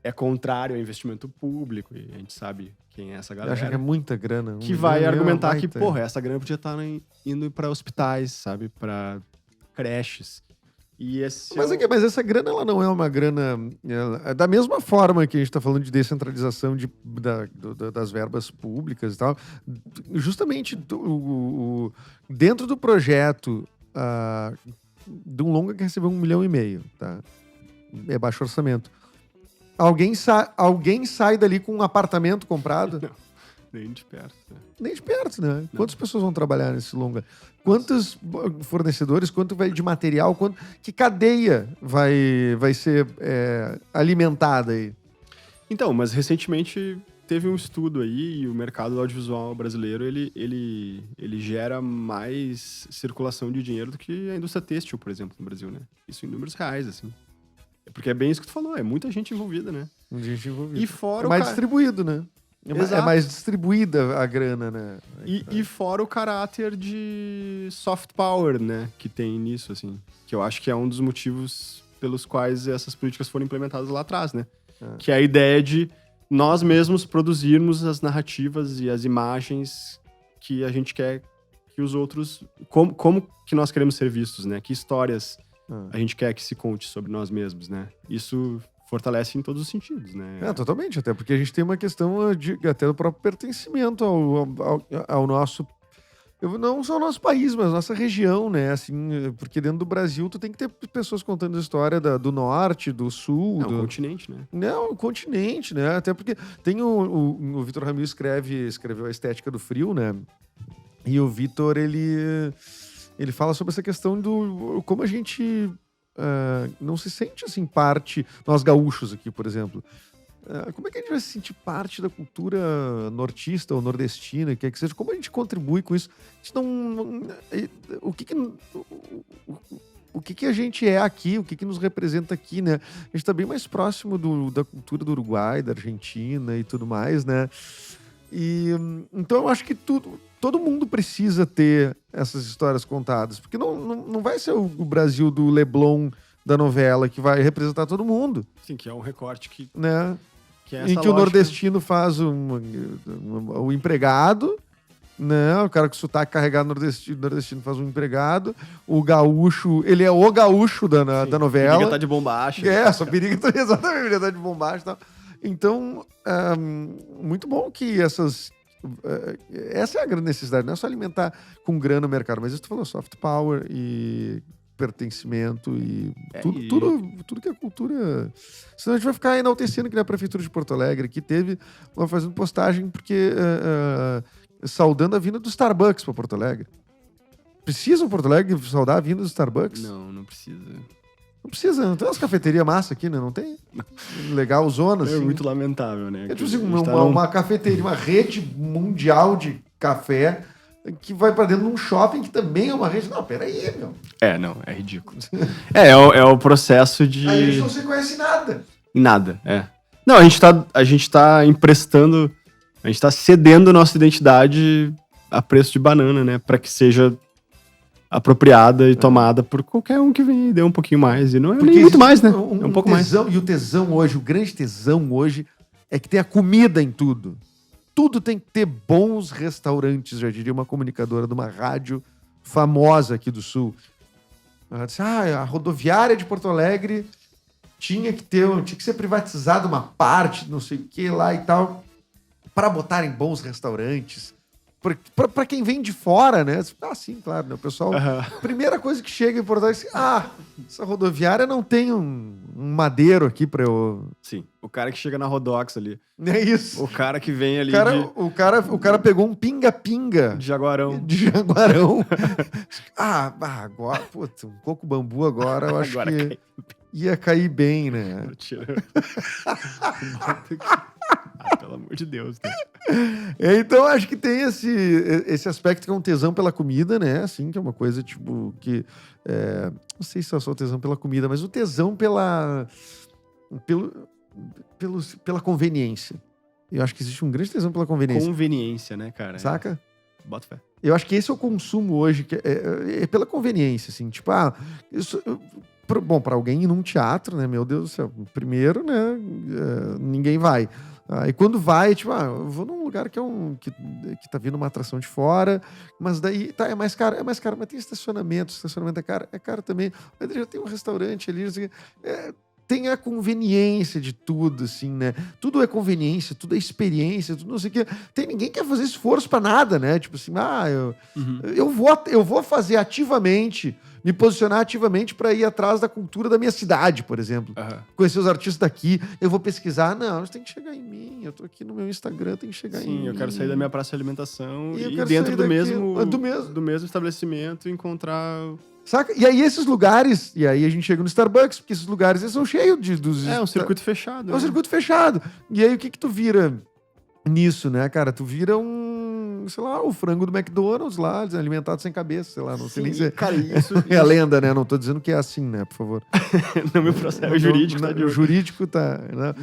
C: é contrário ao investimento público, e a gente sabe quem é essa galera.
B: Acha que é muita grana.
C: Que vai argumentar que, porra, essa grana podia estar indo para hospitais, sabe? Para creches. E
B: Mas essa grana, ela não é uma grana... da mesma forma que a gente está falando de descentralização das verbas públicas e tal, justamente dentro do projeto de um longa que recebeu 1,5 milhão, tá? É baixo orçamento. Alguém sai dali com um apartamento comprado?
C: Não, nem de perto. Né?
B: Nem de perto, né? Quantas pessoas vão trabalhar nesse longa? Quantos fornecedores, quanto vai de material, que cadeia vai ser alimentada aí?
C: Então, mas recentemente teve um estudo aí e o mercado audiovisual brasileiro, ele gera mais circulação de dinheiro do que a indústria têxtil, por exemplo, no Brasil, né? Isso em números reais, assim. Porque é bem isso que tu falou, é muita gente envolvida, né?
B: Muita gente envolvida.
C: E fora
B: mais distribuído, né? É mais distribuída a grana, né?
C: E fora o caráter de soft power, né? Que tem nisso, assim. Que eu acho que é um dos motivos pelos quais essas políticas foram implementadas lá atrás, né? Que é a ideia de nós mesmos produzirmos as narrativas e as imagens que a gente quer que os outros... Como que nós queremos ser vistos, né? Que histórias a gente quer que se conte sobre nós mesmos, né? Isso fortalece em todos os sentidos, né?
B: Totalmente, até porque a gente tem uma questão até do próprio pertencimento ao nosso... Não só o nosso país, mas a nossa região, né? Assim, porque dentro do Brasil tu tem que ter pessoas contando a história do norte, do sul...
C: É um continente, né?
B: Não, o continente, né? Até porque tem o Vitor Ramil escreveu A Estética do Frio, né? E o Vitor, ele fala sobre essa questão do como a gente não se sente, assim, parte... Nós gaúchos aqui, por exemplo. Como é que a gente vai se sentir parte da cultura nortista ou nordestina, quer que seja? Como a gente contribui com isso? A gente não... O que a gente é aqui? O que nos representa aqui, né? A gente tá bem mais próximo da cultura do Uruguai, da Argentina e tudo mais, né? Então eu acho que todo mundo precisa ter essas histórias contadas, porque não vai ser o Brasil do Leblon da novela que vai representar todo mundo.
C: Sim, que é um recorte que...
B: Né?
C: Que é essa
B: em que o
C: lógica.
B: nordestino faz o empregado, né? O cara com sotaque carregado nordestino faz um empregado. O gaúcho, ele é o gaúcho da novela.
C: Periga tá de bombacha.
B: Só periga tá exatamente, periga tá de bombacha e tal. Então, muito bom que essa é a grande necessidade, não é só alimentar com grana o mercado, mas isso tu falou, soft power e pertencimento e tudo que é cultura. Senão a gente vai ficar enaltecendo que nem a Prefeitura de Porto Alegre, que teve fazendo postagem porque saudando a vinda do Starbucks para Porto Alegre. Precisa o Porto Alegre saudar a vinda do Starbucks?
C: Não precisa.
B: Não precisa, não tem umas cafeterias massa aqui, né? Não tem? Legal, zona, assim.
C: É muito lamentável, né?
B: É tipo assim, uma cafeteria, uma rede mundial de café que vai pra dentro de um shopping que também é uma rede. Não, peraí, meu.
C: Não, é ridículo. é o processo de...
B: Aí a gente não se conhece nada.
C: Nada, Não, a gente tá emprestando, a gente tá cedendo nossa identidade a preço de banana, né? Pra que seja apropriada e tomada por qualquer um que vem e dê um pouquinho mais. E não é nem muito mais, né? É um pouco
B: tesão,
C: mais.
B: E o tesão hoje, o grande tesão hoje é que tem a comida em tudo. Tudo tem que ter bons restaurantes, já diria uma comunicadora de uma rádio famosa aqui do Sul. Ela disse, a rodoviária de Porto Alegre tinha que ser privatizada uma parte, não sei o que lá e tal, para botarem bons restaurantes. Para quem vem de fora, né? Sim, claro, né? O pessoal... Primeira coisa que chega em Porto Alegre é assim, essa rodoviária não tem um madeiro aqui para eu...
C: Sim, o cara que chega na Rodox ali.
B: É isso.
C: O cara que vem ali
B: o cara pegou um pinga-pinga.
C: de Jaguarão. Agora,
B: putz, um coco bambu agora, eu acho
C: agora
B: que ia cair bem, né?
C: Pelo amor de Deus, né?
B: Então, acho que tem esse aspecto que é um tesão pela comida, né? Assim, que é uma coisa, tipo, que... não sei se é só o tesão pela comida, mas o tesão pela conveniência. Eu acho que existe um grande tesão pela conveniência.
C: Conveniência, né, cara?
B: Saca?
C: Bota fé.
B: Eu acho que esse é o consumo hoje, que é pela conveniência, assim. Tipo, bom, para alguém ir num teatro, né? Meu Deus do céu. Primeiro, né? Ninguém vai. E quando vai, tipo, eu vou num lugar que tá vindo uma atração de fora, mas daí, é mais caro, mas tem estacionamento é caro também, mas já tem um restaurante ali, assim, tem a conveniência de tudo, assim, né? Tudo é conveniência, tudo é experiência, tudo não sei o quê. Ninguém quer fazer esforço pra nada, né? Tipo assim, eu vou fazer ativamente, me posicionar ativamente pra ir atrás da cultura da minha cidade, por exemplo. Conhecer os artistas daqui, eu vou pesquisar. Não, isso tem que chegar em mim. Eu tô aqui no meu Instagram, tem que chegar em mim.
C: Sim, eu quero sair da minha praça de alimentação
B: e
C: dentro do mesmo estabelecimento encontrar...
B: Saca? E aí esses lugares, e aí a gente chega no Starbucks, porque esses lugares eles são cheios dos...
C: um circuito fechado.
B: É um circuito fechado. E aí o que tu vira nisso, né, cara? Tu vira sei lá, o frango do McDonald's lá, alimentado sem cabeça, sei lá, não sei nem se...
C: Cara, isso...
B: É a lenda, né? Não tô dizendo que é assim, né, por favor.
C: No meu processo jurídico,
B: o jurídico tá... Né?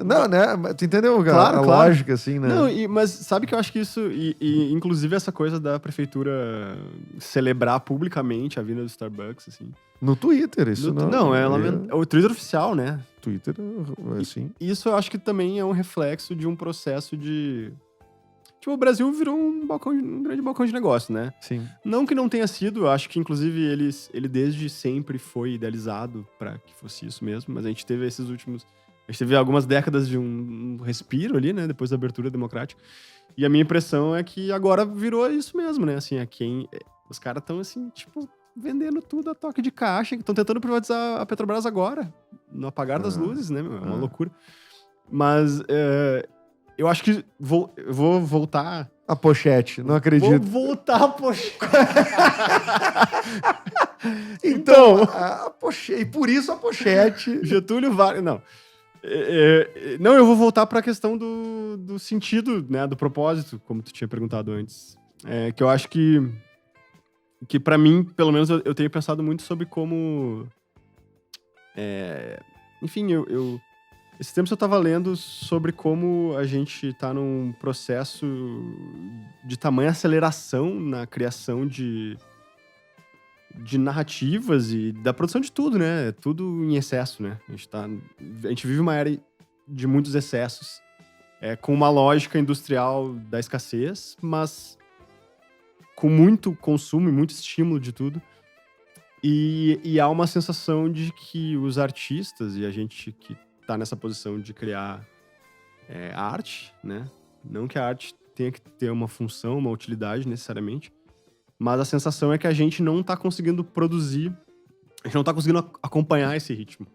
B: Não, né? Tu entendeu
C: claro,
B: a lógica, assim, né?
C: Não, mas sabe que eu acho que isso... E inclusive essa coisa da prefeitura celebrar publicamente a vinda do Starbucks, assim...
B: No Twitter, isso não...
C: é o Twitter oficial, né?
B: Twitter, assim...
C: Isso eu acho que também é um reflexo de um processo de... Tipo, o Brasil virou um grande balcão de negócio, né?
B: Sim.
C: Não que não tenha sido, eu acho que inclusive ele desde sempre foi idealizado para que fosse isso mesmo, mas a gente teve a gente teve algumas décadas de um respiro ali, né? Depois da abertura democrática. E a minha impressão é que agora virou isso mesmo, né? Assim, os caras estão assim, tipo, vendendo tudo a toque de caixa, estão tentando privatizar a Petrobras agora, no apagar das luzes, né? É uma loucura. Mas... eu acho que vou voltar...
B: A pochete, não acredito.
C: Vou voltar a pochete.
B: Então, e por isso a pochete...
C: Getúlio Vargas... Não. Não, eu vou voltar para a questão do sentido, né, do propósito, como tu tinha perguntado antes. Que eu acho que para mim, pelo menos, eu tenho pensado muito sobre como... enfim, esses tempos eu tava lendo sobre como a gente tá num processo de tamanha aceleração na criação de narrativas e da produção de tudo, né? Tudo em excesso, né? A gente vive uma era de muitos excessos, com uma lógica industrial da escassez, mas com muito consumo e muito estímulo de tudo. E há uma sensação de que os artistas e a gente que tá nessa posição de criar arte, né? Não que a arte tenha que ter uma função, uma utilidade necessariamente, mas a sensação é que a gente não tá conseguindo produzir, a gente não tá conseguindo acompanhar esse ritmo.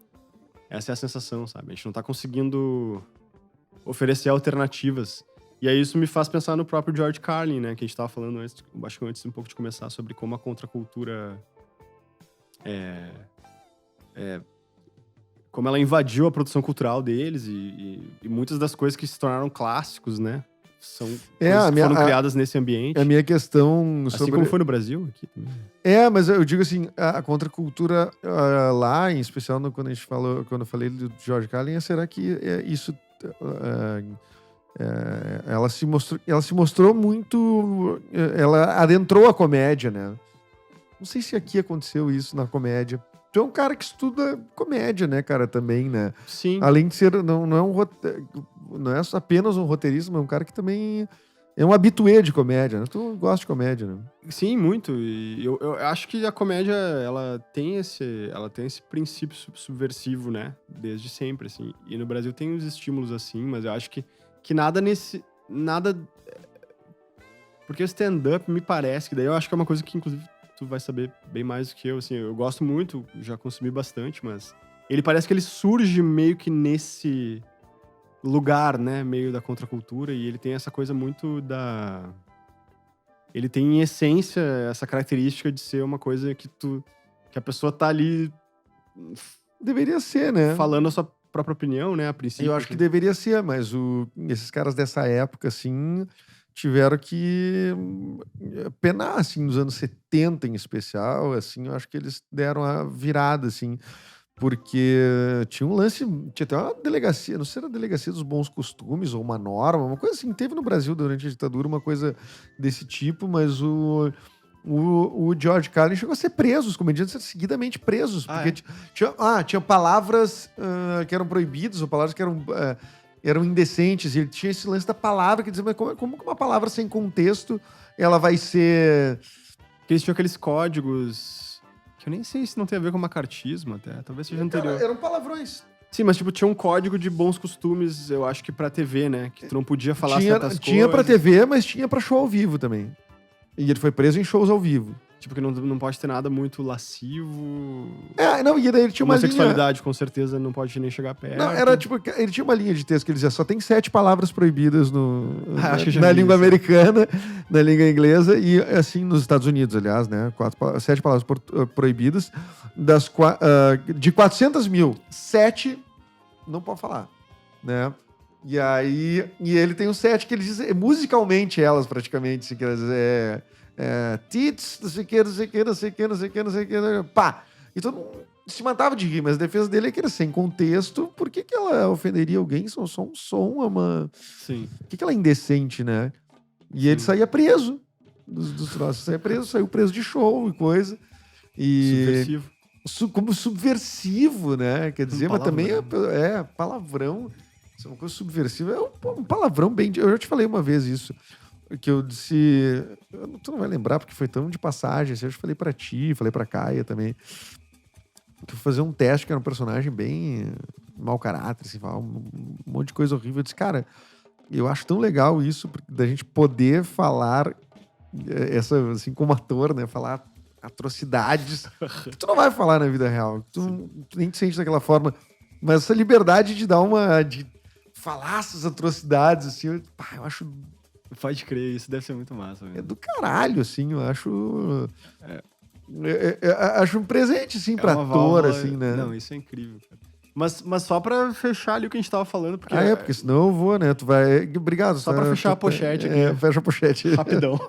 C: Essa é a sensação, sabe? A gente não tá conseguindo oferecer alternativas. E aí isso me faz pensar no próprio George Carlin, né? Que a gente tava falando antes, acho que antes um pouco de começar, sobre como a contracultura como ela invadiu a produção cultural deles e muitas das coisas que se tornaram clássicos, né? São coisas que foram criadas nesse ambiente.
B: A minha questão
C: sobre... Assim como foi no Brasil. Aqui também.
B: Mas eu digo assim, a contracultura lá, em especial quando eu falei do George Carlin, será que isso... ela se mostrou muito... Ela adentrou a comédia, né? Não sei se aqui aconteceu isso na comédia. Tu é um cara que estuda comédia, né, cara, também, né?
C: Sim.
B: Além de ser... Não é apenas um roteirista, mas um cara que também é um habitué de comédia, né? Tu gosta de comédia, né?
C: Sim, muito. E eu acho que a comédia, ela tem esse princípio subversivo, né? Desde sempre, assim. E no Brasil tem uns estímulos assim, mas eu acho que nada nesse... Nada... Porque o stand-up me parece que daí eu acho que é uma coisa que, inclusive... tu vai saber bem mais do que eu, assim, eu gosto muito, já consumi bastante, mas ele parece que ele surge meio que nesse lugar, né, meio da contracultura, e ele tem essa coisa muito ele tem em essência essa característica de ser uma coisa que a pessoa tá ali...
B: Deveria ser, né?
C: Falando a sua própria opinião, né, a princípio.
B: Eu acho que deveria ser, mas esses caras dessa época, assim... tiveram que penar, assim, nos anos 70 em especial, assim, eu acho que eles deram a virada, assim, porque tinha um lance, tinha até uma delegacia, não sei se era a delegacia dos bons costumes ou uma norma, uma coisa assim, teve no Brasil durante a ditadura uma coisa desse tipo, mas o George Carlin chegou a ser preso, os comediantes eram seguidamente presos, porque tinha palavras que eram proibidas, ou palavras que eram indecentes, e ele tinha esse lance da palavra que dizia, mas como uma palavra sem contexto ela vai ser...
C: Porque eles tinham aqueles códigos que eu nem sei se não tem a ver com macartismo até, talvez seja anterior.
B: Eram palavrões.
C: Sim, mas tipo, tinha um código de bons costumes, eu acho que pra TV, né? Que tu não podia falar certas coisas.
B: Tinha pra TV, mas tinha pra show ao vivo também. E ele foi preso em shows ao vivo.
C: Tipo, que não pode ter nada muito lascivo.
B: E daí ele tinha uma linha...
C: Homossexualidade, com certeza, não pode nem chegar perto.
B: Não, era tipo... Ele tinha uma linha de texto que ele dizia, só tem 7 palavras proibidas na língua americana, na língua inglesa, e assim, nos Estados Unidos, aliás, né? 7 palavras proibidas, de 400 mil, 7 não pode falar, né? E aí... E ele tem um 7 que ele diz, musicalmente elas, praticamente, se quer dizer... tits, não sei o que, não sei o que, não sei o que, não sei o que, não sei o que, pá. E todo mundo se matava de rir, mas a defesa dele é que era sem contexto. Por que ela ofenderia alguém? Só um som, é uma...
C: Sim.
B: Por que ela é indecente, né? E ele saía preso dos troços. Saiu preso de show e coisa.
C: Subversivo.
B: Como subversivo, né? Quer dizer, mas também é palavrão. Isso é uma coisa subversiva. É um palavrão bem... Eu já te falei uma vez isso. Que eu disse... Tu não vai lembrar, porque foi tão de passagem. Assim, eu falei pra ti, falei pra Caia também. Que eu fazer um teste que era um personagem bem mau caráter, assim, falar um monte de coisa horrível. Eu disse, cara, eu acho tão legal isso, da gente poder falar, assim, como ator, né? Falar atrocidades que tu não vai falar na vida real. Tu nem te sente daquela forma. Mas essa liberdade de de falar essas atrocidades, assim, eu acho...
C: Pode crer, isso deve ser muito massa. Mesmo.
B: É do caralho, assim, eu acho... Acho um presente, assim, pra
C: uma
B: ator,
C: válvula-
B: assim, né?
C: Não, isso é incrível, cara. Mas só pra fechar ali o que a gente tava falando, porque
B: Porque senão eu vou, né? Tu vai... Obrigado.
C: Só pra fechar a pochete aqui.
B: Fecha a pochete.
C: rapidão.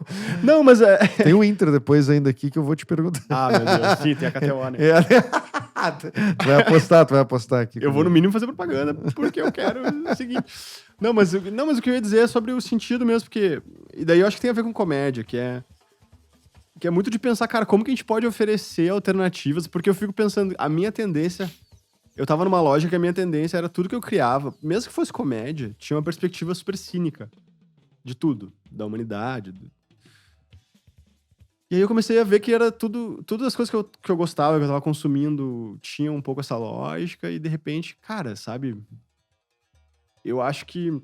C: Não, mas é...
B: Tem o Inter depois ainda aqui que eu vou te perguntar.
C: Ah, meu Deus. Sim, tem a KTO, né?
B: Tu vai apostar aqui.
C: Eu vou no mínimo fazer propaganda, porque eu quero o seguinte. Não, mas o que eu ia dizer é sobre o sentido mesmo, porque... E daí eu acho que tem a ver com comédia, que é muito de pensar, cara, como que a gente pode oferecer alternativas, porque eu fico pensando, a minha tendência... Eu tava numa loja que a minha tendência era tudo que eu criava, mesmo que fosse comédia, tinha uma perspectiva super cínica de tudo, da humanidade. E aí eu comecei a ver que era tudo as coisas que eu gostava, que eu tava consumindo, tinha um pouco essa lógica, e de repente, cara, sabe? Eu acho que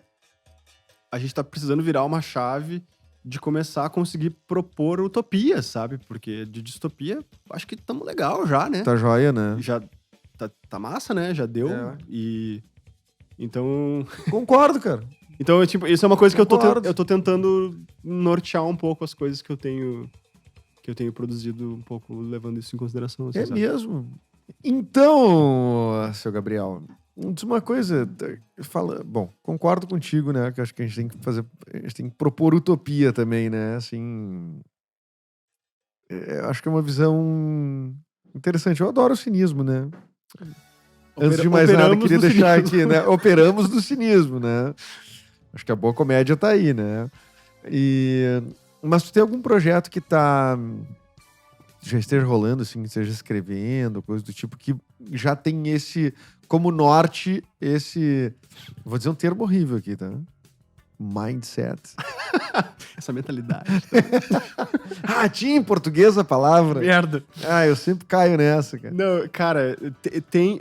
C: a gente tá precisando virar uma chave de começar a conseguir propor utopias, sabe? Porque de distopia, acho que estamos legal já, né?
B: Tá joia, né?
C: Já tá massa, né? Já deu.
B: É.
C: E... Então...
B: Concordo, cara.
C: Então, tipo, isso é uma coisa que
B: Concordo.
C: eu tô tentando nortear um pouco as coisas que eu tenho produzido, um pouco levando isso em consideração. Assim,
B: É
C: sabe?
B: mesmo. Então, seu Gabriel, diz uma coisa. Bom, concordo contigo, né? Que eu acho que a gente tem que fazer. A gente tem que propor utopia também, né? Assim. Eu acho que é uma visão interessante. Eu adoro o cinismo, né? Antes de mais nada,
C: Operamos
B: queria
C: no
B: deixar
C: cinismo.
B: aqui, né? Operamos do cinismo, né? Acho que a boa comédia tá aí, né? Mas tu tem algum projeto que já esteja rolando, assim, esteja escrevendo, coisa do tipo, que já tem esse, como norte, vou dizer um termo horrível aqui, tá? Mindset.
C: Essa mentalidade.
B: Tinha em português a palavra?
C: Merda.
B: Eu sempre caio nessa, cara.
C: Não, cara,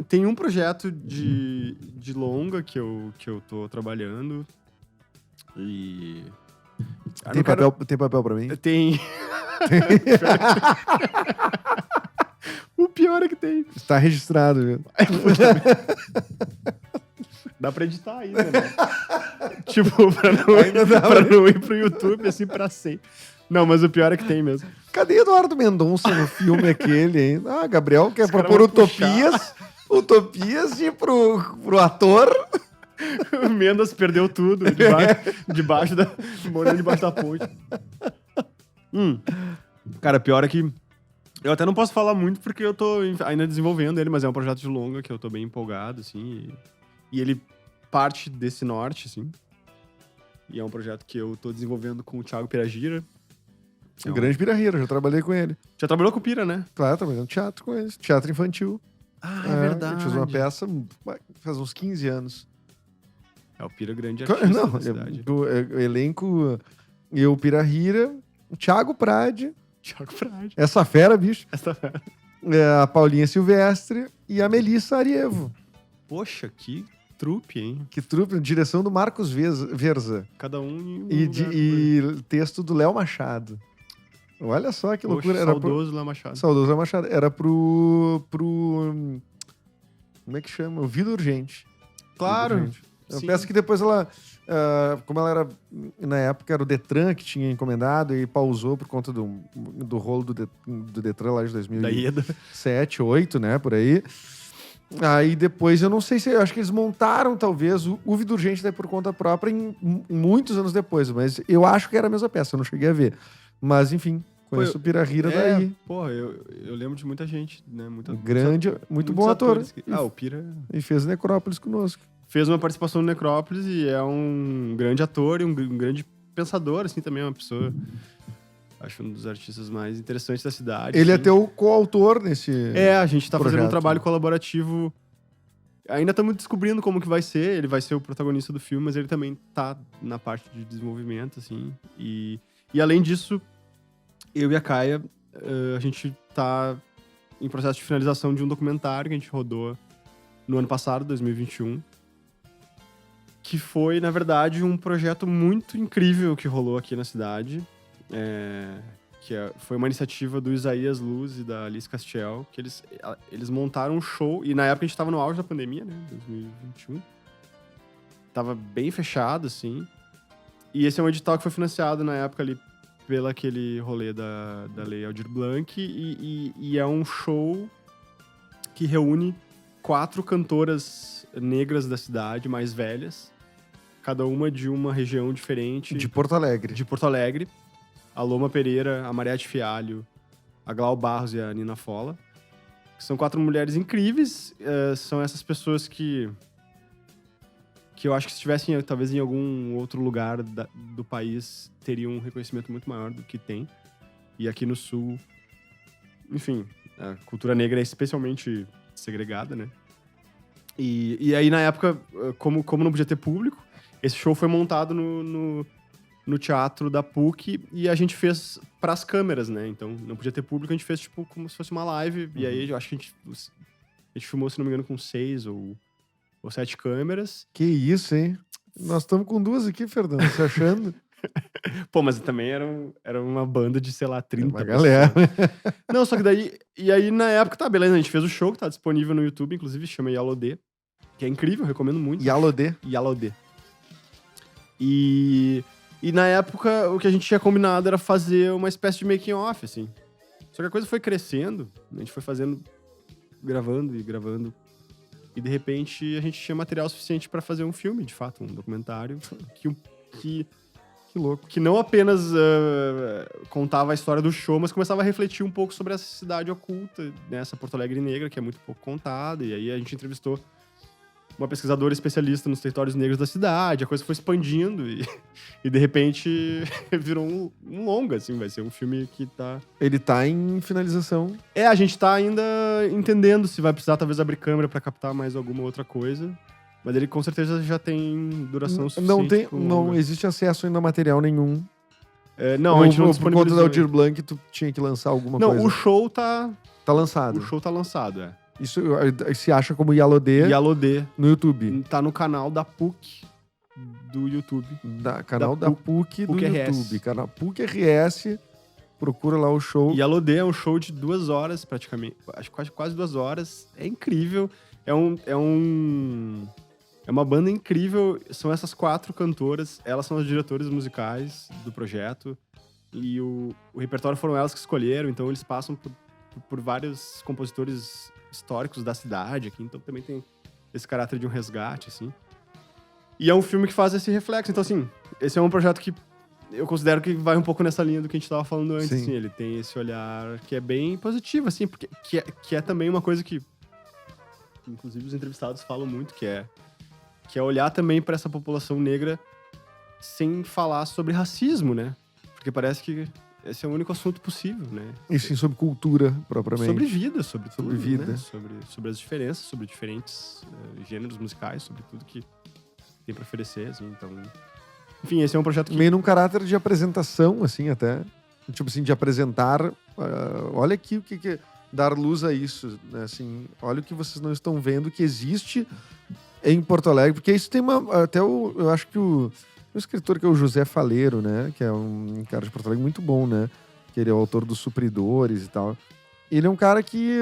C: tem um projeto de longa que eu tô trabalhando. E...
B: Tem papel pra mim?
C: Tem. O pior é que tem.
B: Está registrado, viu?
C: Dá pra editar ainda, né? Tipo, pra não ir pro YouTube, assim, pra sempre. Não, mas o pior é que tem mesmo.
B: Cadê Eduardo Mendonça no filme aquele, hein? Gabriel quer
C: Os caras
B: propor
C: vão
B: utopias de ir pro ator.
C: O Mendes perdeu tudo debaixo da ponte. Cara, pior é que eu até não posso falar muito porque eu tô ainda desenvolvendo ele, mas é um projeto de longa que eu tô bem empolgado, assim. E ele parte desse norte, assim. E é um projeto que eu tô desenvolvendo com o Thiago Piragira.
B: Um grande Pirahira, já trabalhei com ele.
C: Já trabalhou com o Pira, né?
B: Claro, trabalhei no teatro com ele. Teatro infantil.
C: É verdade.
B: A gente fez uma peça faz uns 15 anos.
C: É o Pira grande artista da cidade.
B: O elenco, eu, Pirahira, o Thiago Prade.
C: Thiago Prade.
B: Essa fera, bicho.
C: Essa fera.
B: A Paulinha Silvestre e a Melissa Arievo.
C: Poxa, que trupe, hein?
B: Que trupe, direção do Marcos Verza.
C: Cada um em um
B: E texto do Léo Machado. Olha só que loucura.
C: Poxa, saudoso Léo Machado.
B: Saudoso Léo Machado. Era pro... Como é que chama? O Vida Urgente.
C: Claro.
B: Vida Urgente. Eu peço que depois ela... como ela era... Na época era o Detran que tinha encomendado e pausou por conta do rolo do Detran lá de 2007, 2008, né? Por aí. Aí depois, eu não sei se... Eu acho que eles montaram, talvez, o Vida Urgente daí por conta própria muitos anos depois. Mas eu acho que era a mesma peça, eu não cheguei a ver. Mas, enfim, conheço o Pirahira daí.
C: Pô, eu lembro de muita gente, né?
B: Muito bom ator.
C: O Pira...
B: E fez Necrópolis conosco.
C: Fez uma participação no Necrópolis e é um grande ator e um grande pensador, assim, também é uma pessoa... Acho um dos artistas mais interessantes da cidade.
B: Ele é teu coautor nesse
C: a gente tá
B: projeto.
C: Fazendo um trabalho colaborativo. Ainda estamos descobrindo como que vai ser. Ele vai ser o protagonista do filme, mas ele também tá na parte de desenvolvimento, assim. E além disso, eu e a Caia, a gente tá em processo de finalização de um documentário que a gente rodou no ano passado, 2021. Que foi, na verdade, um projeto muito incrível que rolou aqui na cidade. Foi uma iniciativa do Isaías Luz e da Alice Castiel, que eles montaram um show, e na época a gente tava no auge da pandemia, né, 2021. Tava bem fechado, assim. E esse é um edital que foi financiado na época ali pela aquele rolê da Lei Aldir Blanc e é um show que reúne 4 cantoras negras da cidade, mais velhas, cada uma de uma região diferente.
B: De Porto Alegre.
C: De Porto Alegre. A Loma Pereira, a Mariette Fialho, a Glau Barros e a Nina Fola. São 4 mulheres incríveis. São essas pessoas que eu acho que se estivessem talvez em algum outro lugar do país teriam um reconhecimento muito maior do que tem. E aqui no Sul, enfim, a cultura negra é especialmente segregada, né? E aí, na época, como não podia ter público, esse show foi montado no teatro da PUC e a gente fez pras câmeras, né? Então, não podia ter público, a gente fez, tipo, como se fosse uma live. E aí, eu acho que a gente filmou, se não me engano, com 6 ou 7 câmeras.
B: Que isso, hein? Nós estamos com 2 aqui, Fernando, você achando?
C: Pô, mas também era uma banda de, sei lá, 30
B: uma galera.
C: Não, só que daí... E aí, na época, tá, beleza, a gente fez o show, que tá disponível no YouTube, inclusive, chama Yalodê, que é incrível, recomendo muito.
B: Yalodê.
C: E na época, o que a gente tinha combinado era fazer uma espécie de making off, assim. Só que a coisa foi crescendo, a gente foi gravando. E, de repente, a gente tinha material suficiente pra fazer um filme, de fato, um documentário, que louco. Que não apenas contava a história do show, mas começava a refletir um pouco sobre essa cidade oculta, né? Essa Porto Alegre negra, que é muito pouco contada. E aí a gente entrevistou uma pesquisadora especialista nos territórios negros da cidade. A coisa foi expandindo e de repente virou um longa, assim. Vai ser um filme que tá...
B: Ele tá em finalização.
C: A gente tá ainda entendendo se vai precisar talvez abrir câmera pra captar mais alguma outra coisa. Mas ele com certeza já tem duração suficiente.
B: Não existe acesso ainda a material nenhum.
C: Não, a gente não
B: por conta da Aldir Blanc, tu tinha que lançar alguma coisa.
C: Não, o show tá...
B: Tá lançado.
C: O show tá lançado,
B: Isso se acha como Yalodê no YouTube.
C: Tá no canal da PUC do YouTube.
B: Canal da PUC do
C: PUC
B: YouTube. Canal PUC RS. Procura lá o show.
C: Yalodê é um show de 2 horas, praticamente. Acho que quase 2 horas. É incrível. É uma banda incrível. São essas 4 cantoras. Elas são as diretoras musicais do projeto. E o repertório foram elas que escolheram. Então, eles passam por vários compositores históricos da cidade aqui. Então, também tem esse caráter de um resgate, assim. E é um filme que faz esse reflexo. Então, assim, esse é um projeto que eu considero que vai um pouco nessa linha do que a gente estava falando antes. Assim, ele tem esse olhar que é bem positivo, assim. Porque que é também uma coisa que, inclusive, os entrevistados falam muito, que é olhar também para essa população negra sem falar sobre racismo, né? Porque parece que esse é o único assunto possível, né?
B: E sim, sobre cultura, propriamente.
C: Sobre vida, sobre tudo,
B: vida.
C: Né? Sobre as diferenças, sobre diferentes gêneros musicais, sobre tudo que tem para oferecer, assim, então... Enfim, esse é um projeto que...
B: Meio num caráter de apresentação, assim, até. Tipo assim, de apresentar... olha aqui o que dar luz a isso, né? Assim, olha o que vocês não estão vendo que existe em Porto Alegre, porque isso tem eu acho que o escritor que é o José Faleiro, né, que é um cara de Porto Alegre muito bom, né, que ele é o autor dos Supridores e tal. Ele é um cara que,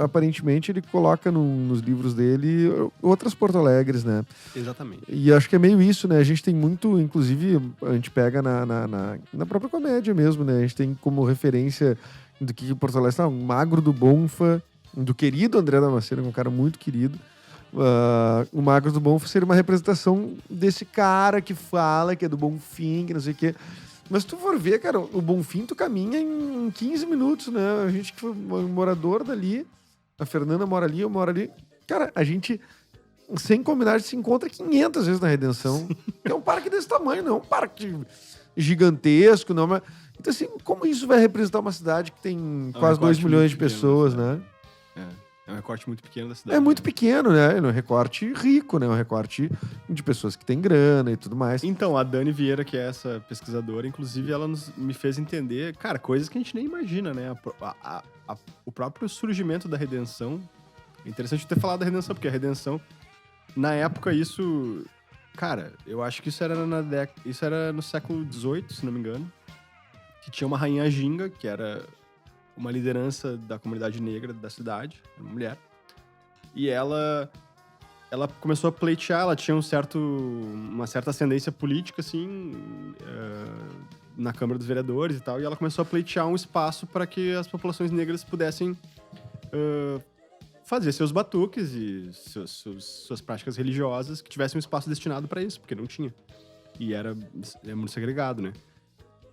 B: aparentemente, ele coloca nos livros dele outras Porto Alegres, né?
C: Exatamente.
B: E acho que é meio isso, né? A gente tem muito, inclusive, a gente pega na própria comédia mesmo, né? A gente tem como referência do que Porto Alegre está, o Magro do Bonfa, do querido André Damasceno, que é um cara muito querido. O Magro do Bonfim seria uma representação desse cara que fala que é do Bonfim, que não sei o quê. Mas se tu for ver, cara, o Bonfim tu caminha em 15 minutos, né? A gente que foi morador dali, a Fernanda mora ali, eu moro ali. Cara, a gente, sem combinar, se encontra 500 vezes na Redenção. É um parque desse tamanho, não é um parque gigantesco, não. Mas... Então, assim, como isso vai representar uma cidade que tem quase 2 milhões de pessoas, né?
C: É um recorte muito pequeno da cidade.
B: É muito pequeno, né? É um recorte rico, né? Um recorte de pessoas que têm grana e tudo mais.
C: Então, a Dani Vieira, que é essa pesquisadora, inclusive, ela me fez entender, cara, coisas que a gente nem imagina, né? O próprio surgimento da Redenção. É interessante ter falado da Redenção, porque a Redenção, na época, isso... Cara, eu acho que isso era no século XVIII, se não me engano. Que tinha uma rainha Ginga, que era uma liderança da comunidade negra da cidade, uma mulher. E ela começou a pleitear, ela tinha uma certa ascendência política, assim, na Câmara dos Vereadores e tal, e ela começou a pleitear um espaço para que as populações negras pudessem fazer seus batuques e suas práticas religiosas, que tivessem um espaço destinado para isso, porque não tinha. E é muito segregado, né?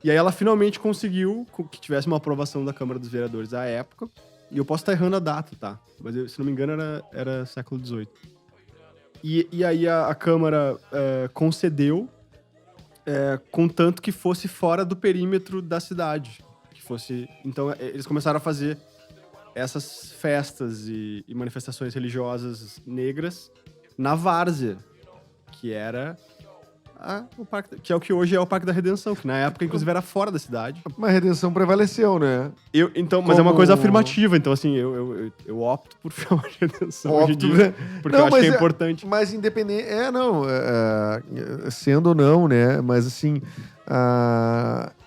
C: E aí ela finalmente conseguiu que tivesse uma aprovação da Câmara dos Vereadores à época, e eu posso estar errando a data, tá? Mas se não me engano era século XVIII. E aí a Câmara concedeu, contanto que fosse fora do perímetro da cidade. Então, eles começaram a fazer essas festas e manifestações religiosas negras na Várzea, que era o parque, que é o que hoje é o Parque da Redenção, que na época, inclusive, era fora da cidade.
B: Mas a redenção prevaleceu, né?
C: Mas é uma coisa afirmativa, então assim, eu opto por chamar de redenção hoje em dia, porque eu acho que é importante.
B: Mas independente... sendo ou não, né? Mas assim...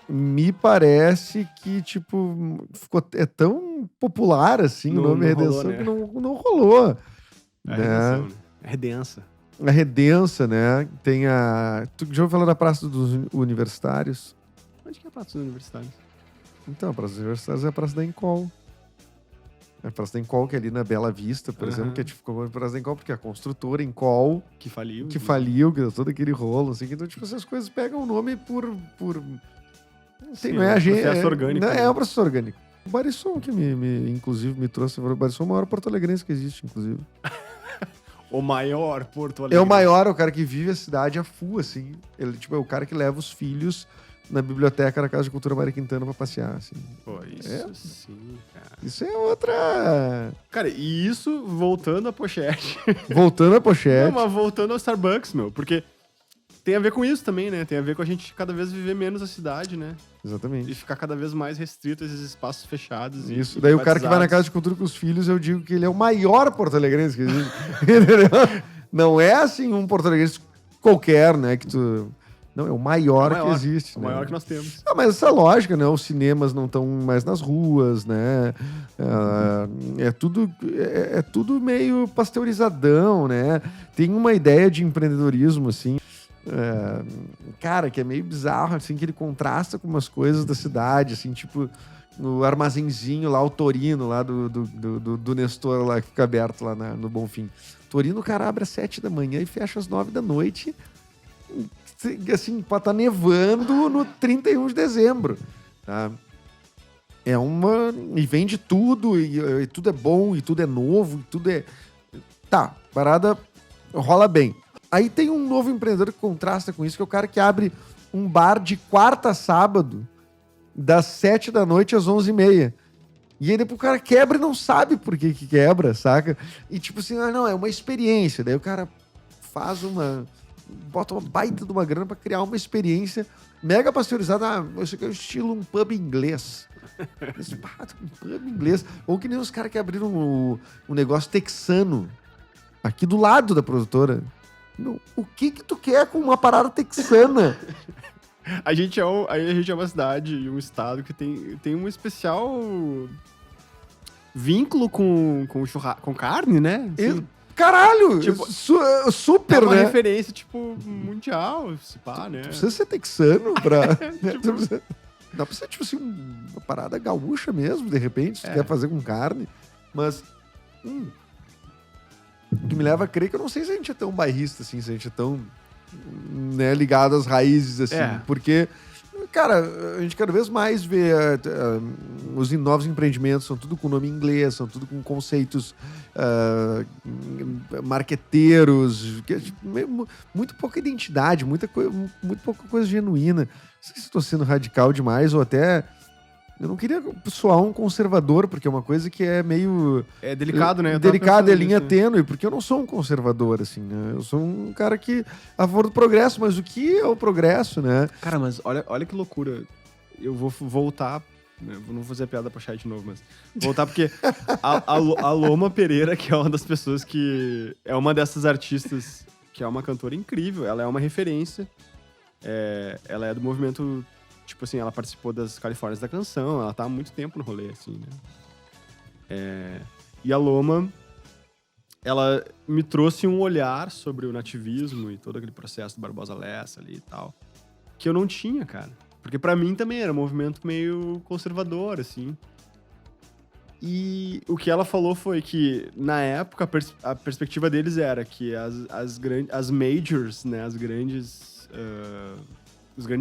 B: me parece que, tipo, é tão popular, assim, o nome redenção, rolou, né? Que não rolou.
C: É a redenção, né? É redença.
B: A Redença, né? Tem Tu já ouviu falar da Praça dos Universitários?
C: Onde que é a Praça dos Universitários?
B: Então, a Praça dos Universitários é a Praça da Encol. A Praça da Encol, que é ali na Bela Vista, por exemplo, que é tipo a Praça da Encol, porque a construtora Encol...
C: Que faliu.
B: Que faliu, que deu todo aquele rolo, assim. Então, tipo, essas coisas pegam o nome por...
C: Sim, não é a gente... processo orgânico.
B: É um processo orgânico. O Barisson, que inclusive me trouxe... O Barisson é o maior porto-alegrense que existe, inclusive.
C: O maior Porto Alegre.
B: É o maior, é o cara que vive a cidade a full, assim. Ele, tipo, é o cara que leva os filhos na biblioteca da Casa de Cultura Mário Quintana pra passear, assim.
C: Pô, isso sim, cara.
B: Isso é outra...
C: Cara, e isso voltando à pochete.
B: Voltando à pochete.
C: Não, mas voltando ao Starbucks, meu. Porque tem a ver com isso também, né? Tem a ver com a gente cada vez viver menos a cidade, né?
B: Exatamente.
C: E ficar cada vez mais restrito a esses espaços fechados.
B: Isso. Daí o cara que vai na Casa de Cultura com os filhos, eu digo que ele é o maior porto-alegrense que existe. Entendeu? Não é assim um porto-alegrense qualquer, né? Que tu... Não, é o maior que existe.
C: O maior que nós temos.
B: Mas essa lógica, né? Os cinemas não estão mais nas ruas, né? É tudo meio pasteurizadão, né? Tem uma ideia de empreendedorismo, assim... cara, que é meio bizarro, assim, que ele contrasta com umas coisas da cidade, assim, tipo no armazenzinho lá, o Torino lá do Nestor lá, que fica aberto lá no Bonfim. Torino, o cara abre às 7 da manhã e fecha às 9 da noite, assim, pode estar nevando no 31 de dezembro, tá? E vende tudo, e tudo é bom, e tudo é novo, e tudo é... Tá, parada rola bem. Aí tem um novo empreendedor que contrasta com isso, que é o cara que abre um bar de quarta a sábado, das 7 da noite às 11h30. E aí depois o cara quebra e não sabe por que quebra, saca? E tipo assim, não, é uma experiência. Daí o cara bota uma baita de uma grana pra criar uma experiência mega pasteurizada. Isso aqui é o estilo um pub inglês. Um pub inglês. Ou que nem os caras que abriram um negócio texano aqui do lado da produtora. O que tu quer com uma parada texana?
C: A gente é uma cidade e um estado que tem um especial vínculo com carne, né? Assim,
B: caralho!
C: Tipo,
B: super,
C: né? É uma
B: né?
C: referência, tipo, mundial, se pá, né?
B: Não precisa ser texano pra...
C: tipo...
B: Dá pra ser, tipo assim, uma parada gaúcha mesmo, de repente, se tu quer fazer com carne. Mas... O que me leva a crer que eu não sei se a gente é tão bairrista, assim, se a gente é tão, né, ligado às raízes, assim. Porque, cara, a gente cada vez mais vê os novos empreendimentos, são tudo com nome inglês, são tudo com conceitos marqueteiros, muito pouca identidade, muito pouca coisa genuína. Não sei se estou sendo radical demais ou até... Eu não queria soar um conservador, porque é uma coisa que é meio...
C: É delicado, né?
B: Delicado, é linha tênue, porque eu não sou um conservador, assim, né? Eu sou um cara que... a favor do progresso, mas o que é o progresso, né?
C: Cara, mas olha que loucura. Eu vou voltar... Eu não vou fazer a piada da pochete de novo, mas... Voltar porque a Loma Pereira, que é uma das pessoas que... É uma dessas artistas que é uma cantora incrível. Ela é uma referência. Ela é do movimento... Tipo assim, ela participou das Califórnias da Canção, ela tá há muito tempo no rolê, assim, né? E a Loma, ela me trouxe um olhar sobre o nativismo e todo aquele processo do Barbosa Lessa ali e tal, que eu não tinha, cara. Porque pra mim também era um movimento meio conservador, assim. E o que ela falou foi que, na época, a perspectiva deles era que as majors, né, os grandes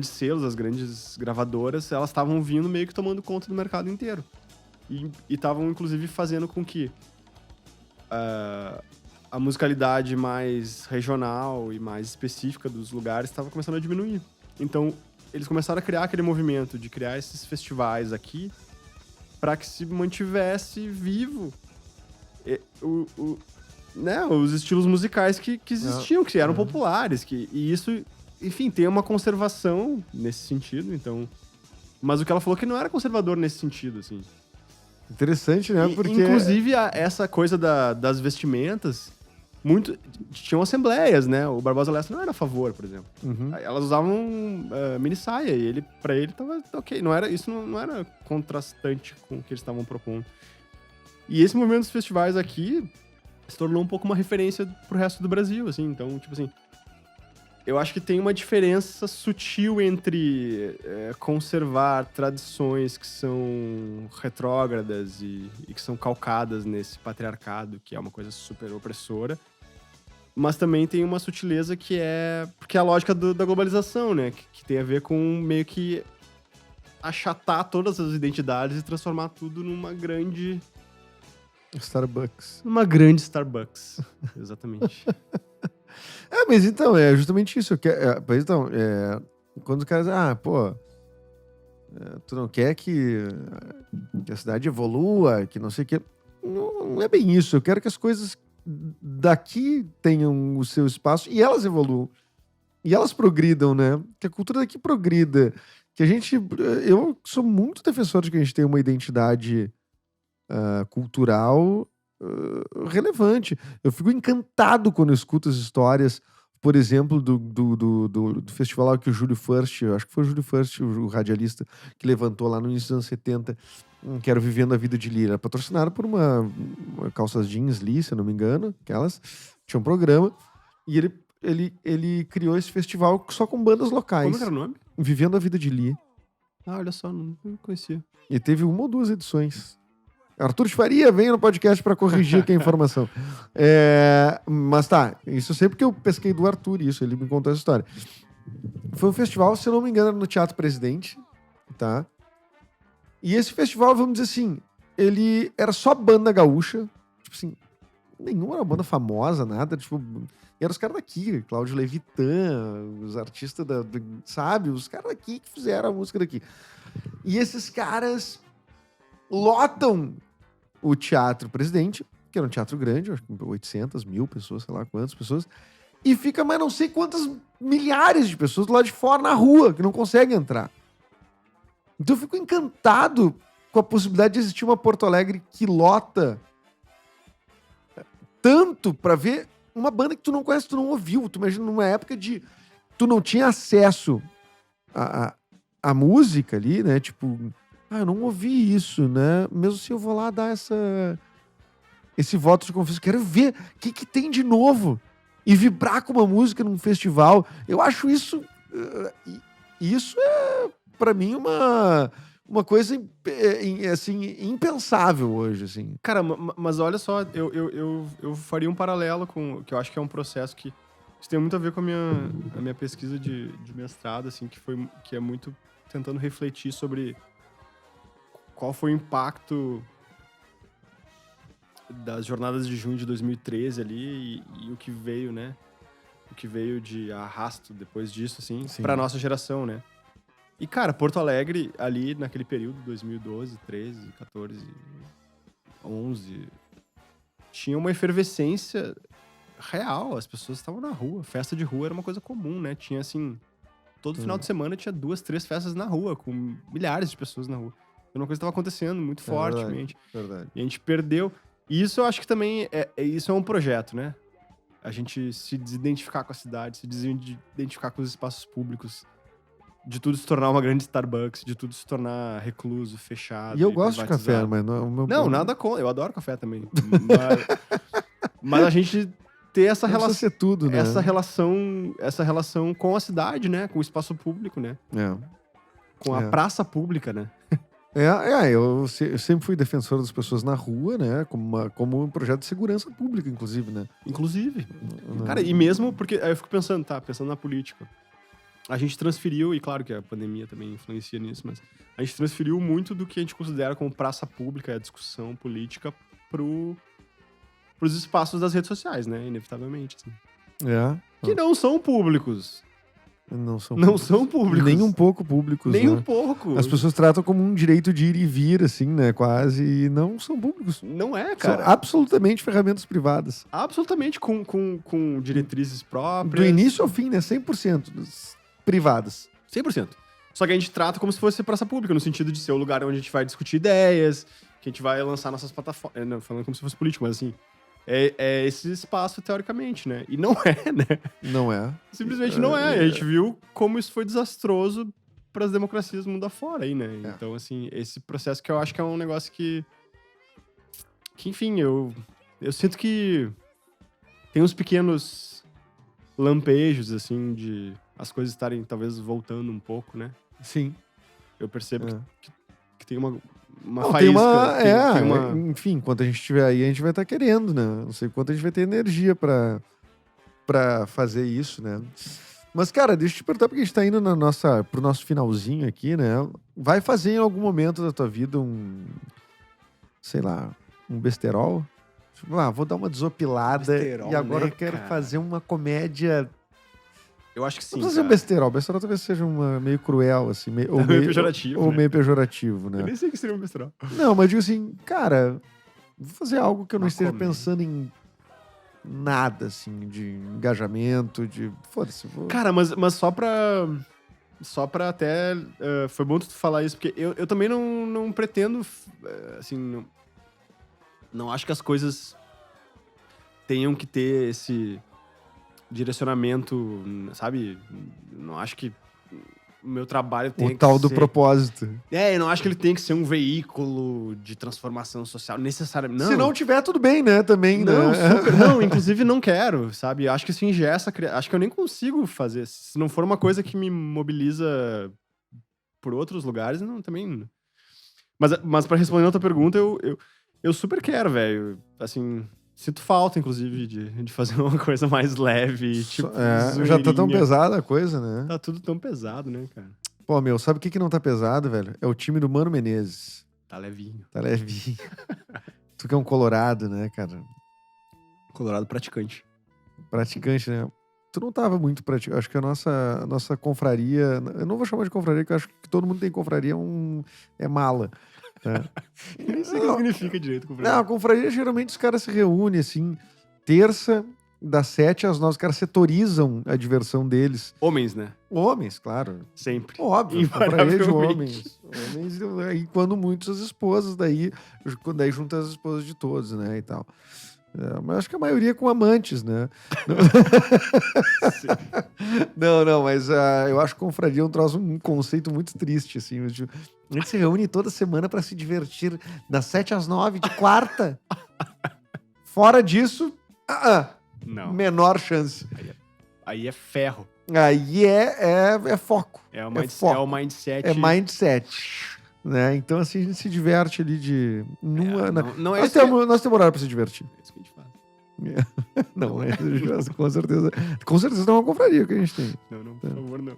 C: selos, as grandes gravadoras, elas estavam vindo meio que tomando conta do mercado inteiro. E estavam, inclusive, fazendo com que a musicalidade mais regional e mais específica dos lugares estava começando a diminuir. Então, eles começaram a criar aquele movimento de criar esses festivais aqui para que se mantivesse vivo né, os estilos musicais que existiam, que eram populares. E isso, enfim, tem uma conservação nesse sentido, então... Mas o que ela falou que não era conservador nesse sentido, assim.
B: Interessante, né? Porque...
C: Inclusive, essa coisa das vestimentas, tinham assembleias, né? O Barbosa Lessa não era a favor, por exemplo. Elas usavam mini saia, e pra ele tava ok. Isso não era contrastante com o que eles estavam propondo. E esse movimento dos festivais aqui se tornou um pouco uma referência pro resto do Brasil, assim. Então, tipo assim, eu acho que tem uma diferença sutil entre conservar tradições que são retrógradas e que são calcadas nesse patriarcado, que é uma coisa super opressora, mas também tem uma sutileza que é... Porque é a lógica da globalização, né? Que tem a ver com meio que achatar todas as identidades e transformar tudo numa grande...
B: Starbucks.
C: Uma grande Starbucks, exatamente.
B: Mas então, é justamente isso. Quando os caras... tu não quer que a cidade evolua, que não sei o quê. Não é bem isso. Eu quero que as coisas daqui tenham o seu espaço e elas evoluam. E elas progridam, né? Que a cultura daqui progrida. Que a gente... Eu sou muito defensor de que a gente tenha uma identidade cultural relevante. Eu fico encantado quando eu escuto as histórias, por exemplo, do festival lá que o Júlio First, acho que foi o Júlio First, o radialista, que levantou lá no início dos anos 70, que era Vivendo a Vida de Lee. Era patrocinado por uma calças jeans Lee, se eu não me engano, aquelas. Tinha um programa. E ele criou esse festival só com bandas locais.
C: Como era o nome?
B: Vivendo a Vida de Lee.
C: Ah, olha só, não conhecia.
B: E teve 1 ou 2 edições. Arthur de Faria, venha no podcast para corrigir aqui a informação. Mas tá, isso eu sei porque eu pesquei do Arthur, isso, ele me contou essa história. Foi um festival, se eu não me engano, era no Teatro Presidente, tá? E esse festival, vamos dizer assim, ele era só banda gaúcha, tipo assim, nenhuma era banda famosa, nada, tipo... E eram os caras daqui, Cláudio Levitan, os artistas sabe? Os caras daqui que fizeram a música daqui. E esses caras lotam o Teatro Presidente, que era um teatro grande, acho que 800, 1000 pessoas, sei lá quantas pessoas, e fica mais não sei quantas milhares de pessoas do lado de fora na rua, que não conseguem entrar. Então eu fico encantado com a possibilidade de existir uma Porto Alegre que lota tanto pra ver uma banda que tu não conhece, tu não ouviu. Tu imagina numa época de... Tu não tinha acesso à música ali, né? Tipo... eu não ouvi isso, né? Mesmo se eu vou lá dar esse voto de confiança, quero ver o que tem de novo e vibrar com uma música num festival. Eu acho isso... Isso é, pra mim, uma coisa assim, impensável hoje, assim.
C: Cara, mas olha só, eu faria um paralelo com... Que eu acho que é um processo que... Isso tem muito a ver com a minha pesquisa de mestrado, assim, que é muito tentando refletir sobre... Qual foi o impacto das jornadas de junho de 2013 ali e o que veio, né? O que veio de arrasto depois disso, assim, pra nossa geração, né? E, cara, Porto Alegre, ali naquele período, 2012, 13, 14, 11, tinha uma efervescência real. As pessoas estavam na rua. Festa de rua era uma coisa comum, né? Tinha, assim... Todo final de semana tinha 2, 3 festas na rua, com milhares de pessoas na rua. Uma coisa estava acontecendo muito fortemente.
B: Verdade.
C: E a gente perdeu. E isso eu acho que também isso é um projeto, né? A gente se desidentificar com a cidade, se desidentificar com os espaços públicos, de tudo se tornar uma grande Starbucks, de tudo se tornar recluso, fechado.
B: E eu gosto de café, mas não é o meu...
C: Não, nada contra. Eu adoro café também. mas a gente ter essa relação...
B: ser tudo, né?
C: Essa relação com a cidade, né? Com o espaço público, né? com a praça pública, né?
B: Eu sempre fui defensor das pessoas na rua, né? Como um projeto de segurança pública, inclusive, né?
C: Inclusive. Cara, e mesmo porque... Aí eu fico pensando na política. A gente transferiu, e claro que a pandemia também influencia nisso, mas a gente transferiu muito do que a gente considera como praça pública, a discussão política, pros espaços das redes sociais, né? Inevitavelmente, assim. Que não são públicos. Não são públicos.
B: Nem um pouco públicos.
C: Nem
B: né?
C: um pouco.
B: As pessoas tratam como um direito de ir e vir, assim, né? Quase. E não são públicos.
C: Não é, cara.
B: São absolutamente ferramentas privadas.
C: Absolutamente com diretrizes próprias.
B: Do início ao fim, né? 100% privadas.
C: 100%. Só que a gente trata como se fosse praça pública, no sentido de ser o lugar onde a gente vai discutir ideias, que a gente vai lançar nossas plataformas. Não, falando como se fosse político, mas assim... É esse espaço, teoricamente, né? E não é, né?
B: Não é.
C: Simplesmente não é. A gente viu como isso foi desastroso para as democracias do mundo afora aí, né? Então, assim, esse processo que eu acho que é um negócio que enfim, eu sinto que tem uns pequenos lampejos, assim, de as coisas estarem, talvez, voltando um pouco, né?
B: Sim.
C: Eu percebo que tem uma
B: não,
C: faísca.
B: Tem uma... Enfim, enquanto a gente estiver aí, a gente vai estar querendo, né? Não sei quanto a gente vai ter energia pra fazer isso, né? Mas, cara, deixa eu te perguntar, porque a gente tá indo pro nosso finalzinho aqui, né? Vai fazer em algum momento da tua vida sei lá, um besterol? Tipo, vou dar uma desopilada besterol, e agora, né, eu quero fazer uma comédia...
C: Eu acho que sim.
B: Não precisa ser um besterol. Besterol talvez seja meio cruel, assim. Ou meio pejorativo. Ou meio pejorativo, né?
C: Eu nem sei o que seria um besterol.
B: Não, mas digo assim, cara, vou fazer algo que eu não esteja pensando em nada, assim, de engajamento, de... Foda-se.
C: Cara, mas só pra até... foi bom tu falar isso, porque eu também não pretendo, assim... Não acho que as coisas tenham que ter esse... direcionamento, sabe? Não acho que o meu trabalho tem que ser...
B: O tal do propósito.
C: Eu não acho que ele tem que ser um veículo de transformação social, necessariamente. Não.
B: Se não tiver, tudo bem, né? Também,
C: não,
B: né?
C: Não, inclusive não quero, sabe? Acho que isso engessa... Acho que eu nem consigo fazer. Se não for uma coisa que me mobiliza por outros lugares, não, também... Mas pra responder a outra pergunta, eu super quero, velho. Assim... Sinto falta, inclusive, de fazer uma coisa mais leve, tipo...
B: já tá tão pesada a coisa, né?
C: Tá tudo tão pesado, né, cara?
B: Pô, meu, sabe o que não tá pesado, velho? É o time do Mano Menezes.
C: Tá levinho.
B: Tá levinho. Tu que é um colorado, né, cara?
C: Colorado praticante.
B: Praticante, né? Tu não tava muito praticante. Acho que a nossa confraria... Eu não vou chamar de confraria, porque eu acho que todo mundo tem confraria, é mala.
C: Nem sei o que significa direito confraria.
B: Não, a confraria, geralmente os caras se reúnem, assim, terça, das 7 às 9, os caras setorizam a diversão deles.
C: Homens, né?
B: Homens, claro.
C: Sempre.
B: Óbvio, confraria de homens. Homens, e quando muitos as esposas, daí junta as esposas de todos, né, e tal. Mas acho que a maioria com amantes, né? Não, mas eu acho que confraria é um conceito muito triste, assim. A gente se reúne toda semana pra se divertir das 7 às 9 de quarta. Fora disso,
C: não.
B: Menor chance.
C: Aí é ferro.
B: Aí é foco.
C: É o mindset.
B: É mindset. Né? Então, assim, a gente se diverte ali nós temos horário pra se divertir.
C: É isso que a gente faz.
B: Não, com certeza. Com certeza não é uma confraria que a gente tem.
C: Não, por favor, não.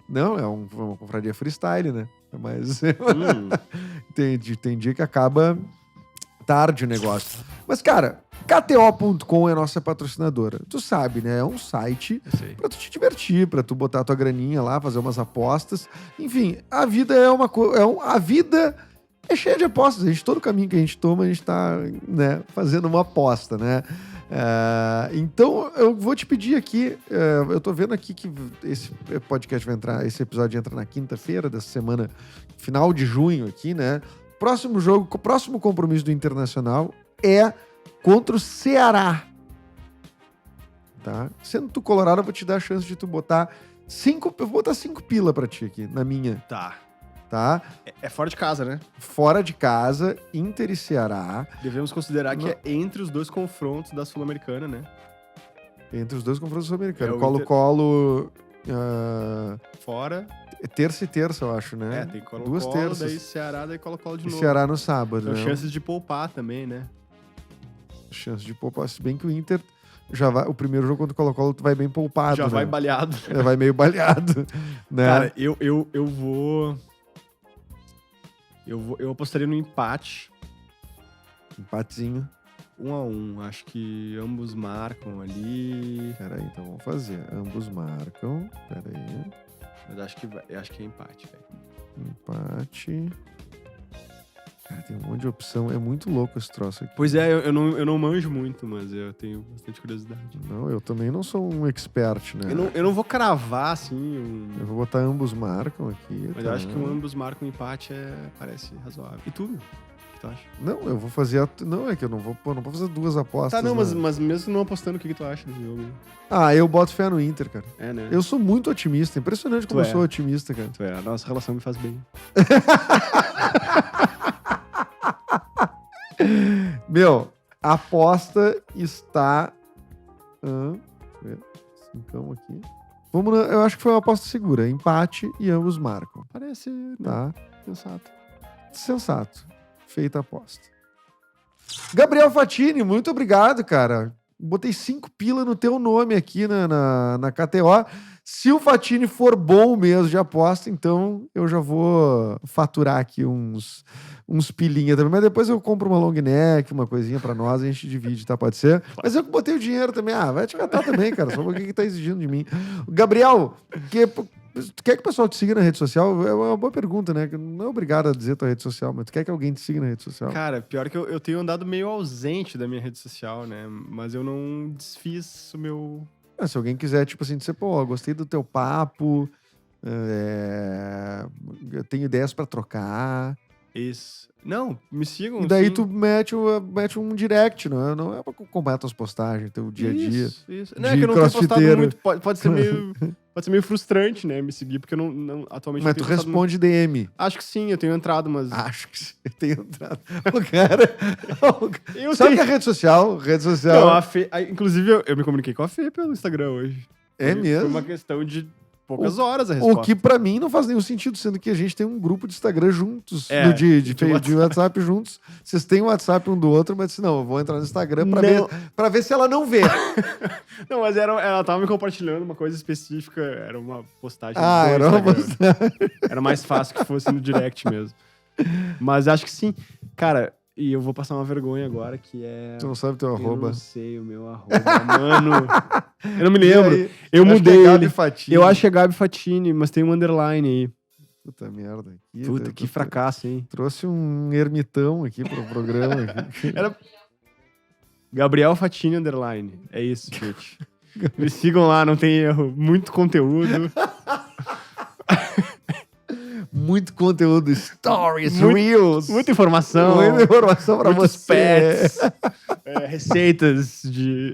B: Não, é uma confraria freestyle, né? Mas tem dia que acaba tarde o negócio. Mas, cara, KTO.com é a nossa patrocinadora. Tu sabe, né? É um site pra tu te divertir, pra tu botar a tua graninha lá, fazer umas apostas. Enfim, a vida a vida é cheia de apostas. Todo caminho que a gente toma, a gente tá, né, fazendo uma aposta, né? Então, eu vou te pedir aqui, eu tô vendo aqui que esse podcast esse episódio entra na quinta-feira dessa semana, final de junho aqui, né? Próximo compromisso do Internacional é contra o Ceará. Tá? Sendo tu colorado, eu vou te dar a chance de tu botar 5... Eu vou botar 5 pila pra ti aqui, na minha.
C: Tá?
B: É
C: fora de casa, né?
B: Fora de casa, Inter e Ceará.
C: Devemos considerar que é entre os dois confrontos da Sul-Americana, né?
B: Entre os dois confrontos sul-americanos.
C: É
B: Colo-Colo...
C: Fora.
B: É terça e terça, eu acho, né?
C: Tem Colo-Colo,
B: Duas terças.
C: daí Ceará, daí Colo-Colo de
B: E
C: novo.
B: Ceará no sábado,
C: Então,
B: né?
C: chances de poupar também, né?
B: Chance de poupar. Se bem que o Inter já vai... O primeiro jogo contra o Colo-Colo tu vai bem poupado,
C: Já
B: né?
C: vai baleado.
B: Vai meio baleado, né?
C: Cara, eu vou... Eu apostaria no empate.
B: Empatezinho.
C: 1-1. Acho que ambos marcam ali.
B: Peraí, então vamos fazer. Ambos marcam. Peraí.
C: Mas acho que é empate, velho.
B: Empate. Cara, tem um monte de opção. É muito louco esse troço aqui.
C: Pois é, eu não manjo muito, mas eu tenho bastante curiosidade.
B: Não, eu também não sou um expert, né?
C: Eu não vou cravar, assim,
B: Eu vou botar ambos marcam aqui.
C: mas
B: tá?
C: eu acho que ambos marcam empate parece razoável. E tu? O que tu acha?
B: Não, eu vou fazer... Não, é que eu não vou fazer duas apostas.
C: Tá, não,
B: né?
C: mas mesmo não apostando, o que tu acha desse jogo?
B: Ah, eu boto fé no Inter, cara.
C: É, né?
B: Eu sou muito otimista. Impressionante como
C: Tu
B: eu
C: é.
B: sou otimista, cara.
C: A nossa relação me faz bem.
B: Meu, a aposta está... Deixa eu ver. Cincão aqui. Eu acho que foi uma aposta segura. Empate e ambos marcam.
C: Parece, né?
B: Tá?
C: Sensato.
B: Sensato. Feita a aposta. Gabriel Fatini, muito obrigado, cara. Botei 5 pila no teu nome aqui na KTO. Se o Fatini for bom mesmo de aposta, então eu já vou faturar aqui uns pilinha também. Mas depois eu compro uma long neck, uma coisinha pra nós, e a gente divide, tá? Pode ser? Mas eu que botei o dinheiro também. Ah, vai te catar também, cara. Só porque que tá exigindo de mim. Gabriel, tu quer que o pessoal te siga na rede social? É uma boa pergunta, né? Não é obrigado a dizer tua rede social, mas tu quer que alguém te siga na rede social?
C: Cara, pior que eu tenho andado meio ausente da minha rede social, né? Mas eu não desfiz o meu...
B: Se alguém quiser, tipo assim, dizer, pô, gostei do teu papo, eu tenho ideias pra trocar.
C: Isso. Não, me sigam.
B: E daí
C: sim.
B: tu mete um direct, não é pra acompanhar tuas postagens, teu dia a dia.
C: Isso. Não, é
B: de
C: que eu não tenho postado
B: crossfiteiro.
C: muito. Pode ser meio frustrante, né? Me seguir, porque eu não atualmente
B: Mas
C: não
B: tu
C: tenho postado
B: responde DM.
C: muito. Acho que sim, eu tenho entrado, mas...
B: Acho que sim, eu tenho entrado. O cara...
C: Eu
B: Sabe
C: tenho-
B: que a rede social...
C: Não, a Fê... Inclusive, eu me comuniquei com a Fê pelo Instagram hoje.
B: É mesmo?
C: Foi uma questão de poucas horas a
B: O
C: resposta.
B: que pra mim não faz nenhum sentido, sendo que a gente tem um grupo de Instagram juntos,
C: É,
B: de WhatsApp juntos. Vocês têm o WhatsApp um do outro, mas disse, não, eu vou entrar no Instagram pra ver se ela não vê.
C: Não, mas ela tava me compartilhando uma coisa específica, era uma postagem do
B: Era uma
C: Instagram.
B: postagem.
C: Era mais fácil que fosse no direct mesmo. Mas acho que sim. Cara, e eu vou passar uma vergonha agora, que é...
B: Tu não sabe teu
C: Eu
B: arroba.
C: não sei o meu arroba, mano. Eu não me lembro.
B: E aí?
C: Eu
B: Acho
C: mudei
B: que é Gabi
C: ele.
B: Fatini.
C: Eu acho que é Gabi Fatini, mas tem um underline aí.
B: Puta merda.
C: Puta, que fracasso, hein?
B: Trouxe um ermitão aqui pro programa. Aqui.
C: Era Gabriel Fatini underline. É isso, gente. Me sigam lá, não tem erro. Muito conteúdo.
B: Muito conteúdo, stories,
C: Muito-
B: reels.
C: Muita informação.
B: Muita informação pra
C: muitos
B: você.
C: pets. Receitas de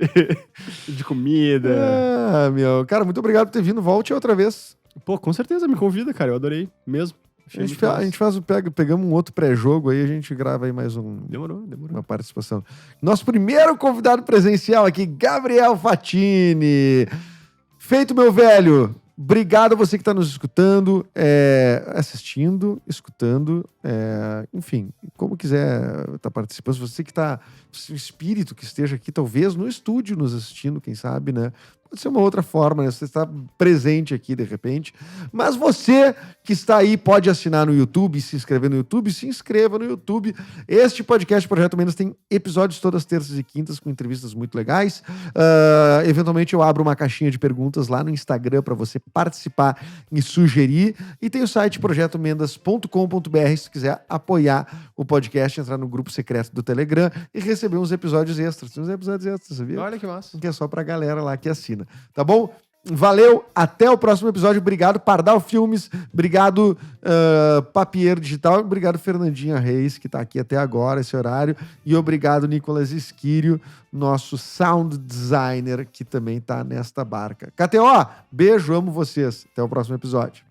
C: comida.
B: Ah, meu. Cara, muito obrigado por ter vindo. Volte outra vez.
C: Pô, com certeza, me convida, cara. Eu adorei mesmo. Achei muito
B: A
C: massa.
B: gente faz pegamos um outro pré-jogo aí, a gente grava aí mais
C: Demorou.
B: uma participação. Nosso primeiro convidado presencial aqui, Gabriel Fatini. Feito, meu velho. Obrigado a você que está nos escutando, assistindo, escutando, enfim, como quiser estar participando. Se você que está, o espírito que esteja aqui, talvez no estúdio nos assistindo, quem sabe, né? Pode ser uma outra forma, né? Você está presente aqui de repente. Mas você que está aí pode assinar no YouTube, se inscrever no YouTube, se inscreva no YouTube. Este podcast Projeto Menos tem episódios todas terças e quintas com entrevistas muito legais. Eventualmente eu abro uma caixinha de perguntas lá no Instagram para você participar e sugerir. E tem o site projetomendas.com.br se quiser apoiar o podcast, entrar no grupo secreto do Telegram e receber uns episódios extras. Tem uns episódios extras, sabia?
C: Olha que massa.
B: Que é só pra galera lá que assina, tá bom? Valeu, até o próximo episódio. Obrigado, Pardal Filmes. Obrigado, Papier Digital. Obrigado, Fernandinha Reis, que tá aqui até agora, esse horário. E obrigado, Nicolas Esquírio, nosso sound designer, que também tá nesta barca. KTO, beijo, amo vocês. Até o próximo episódio.